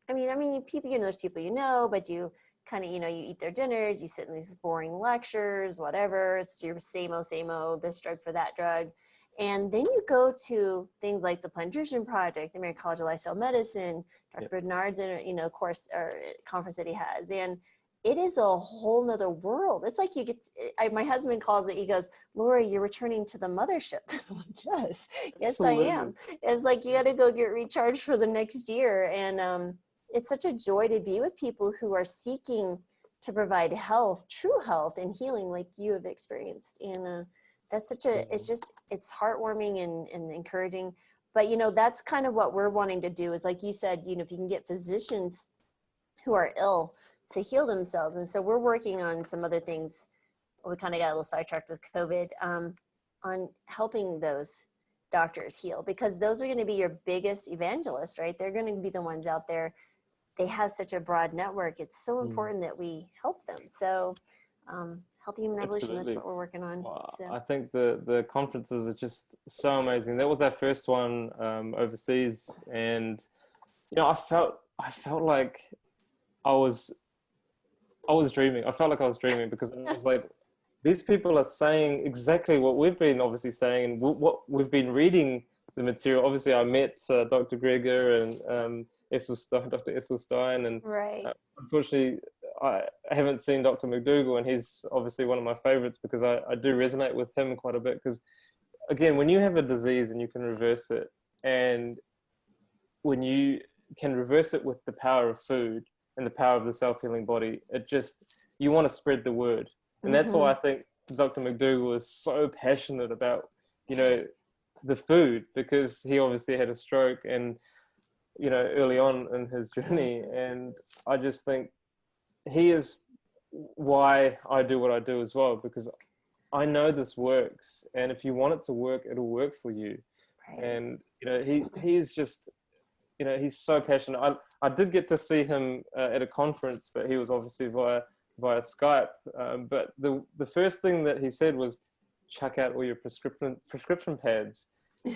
I mean, people, there's people but you kind of, you eat their dinners, you sit in these boring lectures, whatever. It's your same old, this drug for that drug. And then you go to things like the Plant Nutrition Project, the American College of Lifestyle Medicine, Dr. Bernard's, course or conference that he has. And it is a whole nother world. It's like my husband calls it, he goes, Laurie, you're returning to the mothership. I'm like, yes, I am. It's like, you got to go get recharged for the next year. And it's such a joy to be with people who are seeking to provide health, true health and healing like you have experienced. And that's it's heartwarming and encouraging. But, that's kind of what we're wanting to do is, like you said, if you can get physicians who are ill to heal themselves. And so we're working on some other things. We kind of got a little sidetracked with COVID, on helping those doctors heal, because those are going to be your biggest evangelists, right? They're going to be the ones out there. They have such a broad network. It's so important that we help them. So Healthy Human Revolution, that's what we're working on. Wow. So. I think the conferences are just so amazing. That was our first one overseas, and I felt like I was dreaming. I felt like I was dreaming, because I was like, these people are saying exactly what we've been obviously saying, and what we've been reading the material. Obviously, I met Dr. Greger and Dr. Esselstein, and right. Unfortunately, I haven't seen Dr. McDougall, and he's obviously one of my favorites, because I do resonate with him quite a bit. Because again, when you have a disease and you can reverse it, and when you can reverse it with the power of food and the power of the self-healing body, you want to spread the word. And that's why I think Dr. McDougall is so passionate about, the food, because he obviously had a stroke and, early on in his journey. And I just think he is why I do what I do as well, because I know this works. And if you want it to work, it'll work for you. Right. And, he is just, he's so passionate. I did get to see him at a conference, but he was obviously via Skype. But the first thing that he said was, chuck out all your prescription pads.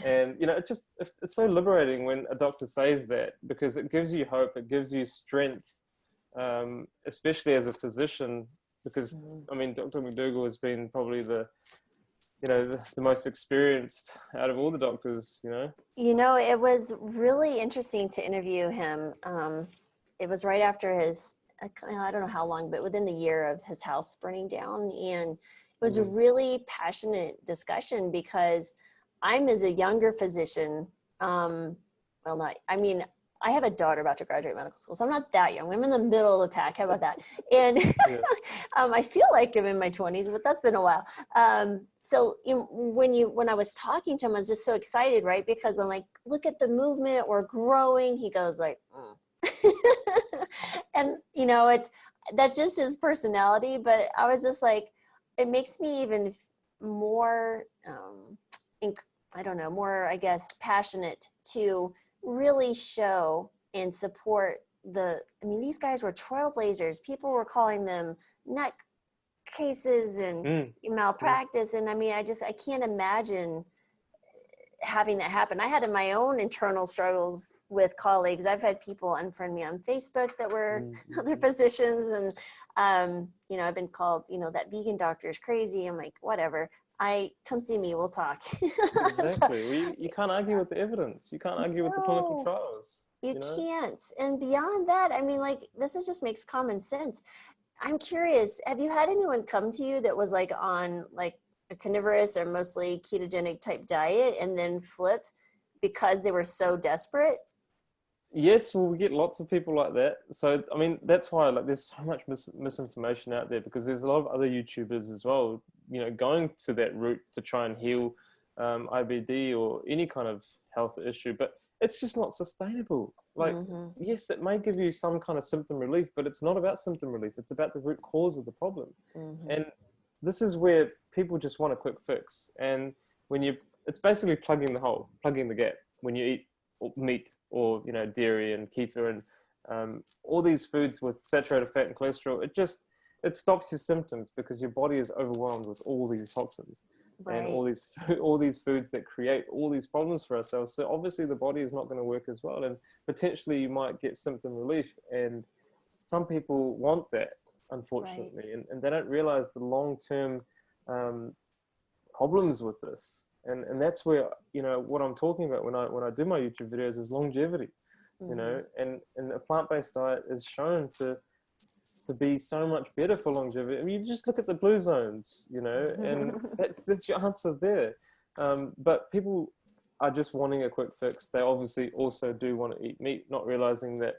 And, it's so liberating when a doctor says that, because it gives you hope, it gives you strength, especially as a physician, because, Dr. McDougall has been probably the most experienced out of all the doctors, It was really interesting to interview him. It was right after his I don't know how long, but within the year of his house burning down. And it was a Mm. really passionate discussion because I'm, as a younger physician, well, not, I mean, I have a daughter about to graduate medical school, so I'm not that young. I'm in the middle of the pack. How about that? And Yeah. I feel like I'm in my 20s, but that's been a while. So when I was talking to him, I was just so excited, right? Because I'm like, look at the movement, we're growing. He goes like, and that's just his personality. But I was just like, it makes me even more, I don't know, more, I guess, passionate to really show and support these guys were trailblazers. People were calling them nut cases and malpractice. And I mean, I can't imagine having that happen. I had my own internal struggles with colleagues. I've had people unfriend me on Facebook that were other physicians. And, I've been called, that vegan doctor is crazy. I'm like, whatever. Come see me, we'll talk. Exactly. Well, you can't argue with the evidence. You can't argue with the clinical trials. You can't. And beyond that, I mean, like, just makes common sense. I'm curious, have you had anyone come to you that was like on like a carnivorous or mostly ketogenic type diet and then flip because they were so desperate? Yes, well, we get lots of people like that. So, I mean, that's why like there's so much misinformation out there, because there's a lot of other YouTubers as well, going to that route to try and heal IBD or any kind of health issue, but it's just not sustainable. Like, yes, it may give you some kind of symptom relief, but it's not about symptom relief. It's about the root cause of the problem. And this is where people just want a quick fix. And it's basically plugging the hole, plugging the gap when you eat meat or dairy and kefir and all these foods with saturated fat and cholesterol. It stops your symptoms because your body is overwhelmed with all these toxins and all these foods that create all these problems for ourselves. So obviously the body is not going to work as well, and potentially you might get symptom relief. And some people want that, unfortunately, and they don't realize the long-term problems with this. And that's where, what I'm talking about when I do my YouTube videos is longevity, and a plant-based diet is shown to be so much better for longevity. I mean, you just look at the blue zones, and that's your answer there. But people are just wanting a quick fix. They obviously also do want to eat meat, not realizing that,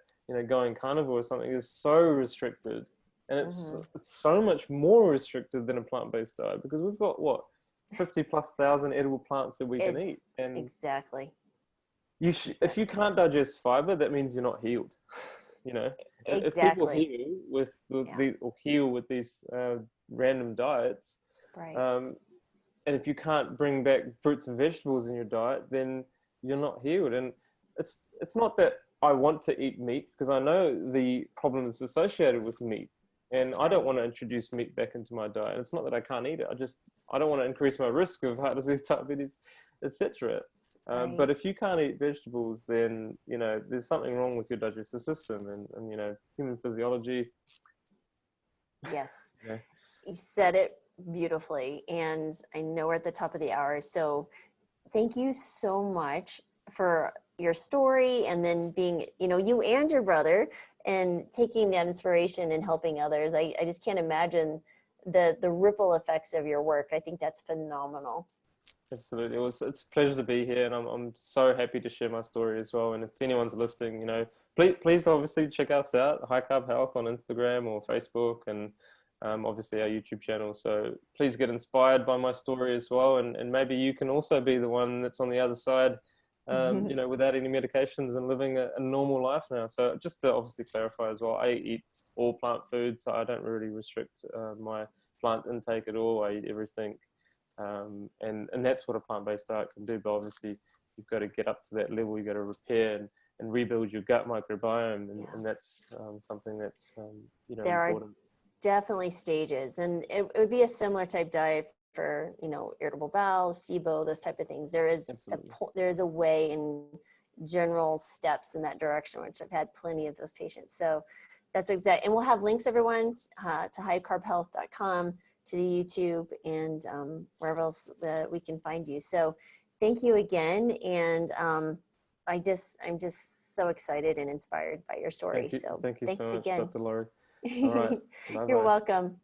going carnivore or something is so restricted, and it's so much more restricted than a plant-based diet, because we've got 50,000+ edible plants that we can eat. And exactly. If you can't digest fiber, that means you're not healed. If people heal with these random diets, and if you can't bring back fruits and vegetables in your diet, then you're not healed. And it's not that I want to eat meat, because I know the problems associated with meat, and I don't want to introduce meat back into my diet. It's not that I can't eat it. I don't want to increase my risk of heart disease, diabetes, etc. But if you can't eat vegetables, then there's something wrong with your digestive system and human physiology. Yes, you said it beautifully, and I know we're at the top of the hour. So thank you so much for your story, and then being you and your brother, and taking that inspiration and helping others. I just can't imagine the ripple effects of your work. I think that's phenomenal. Absolutely. It's a pleasure to be here, and I'm so happy to share my story as well. And if anyone's listening, please obviously check us out, High Carb Health, on Instagram or Facebook, and obviously our YouTube channel. So please get inspired by my story as well, and maybe you can also be the one that's on the other side, without any medications and living a normal life now. So just to obviously clarify as well, I eat all plant foods, so I don't really restrict my plant intake at all. I eat everything. And that's what a plant-based diet can do. But obviously you've got to get up to that level. You've got to repair and rebuild your gut microbiome. And that's something that's, there important. Are definitely stages. And it would be a similar type diet for, irritable bowel, SIBO, those type of things. There is a way in general steps in that direction, which I've had plenty of those patients. So that's exactly, and we'll have links, everyone, to highcarbhealth.com, to the YouTube, and wherever else we can find you. So thank you again. And I'm just so excited and inspired by your story. Thank you so much, again. Dr. Laurie. All right. You're Bye-bye. welcome.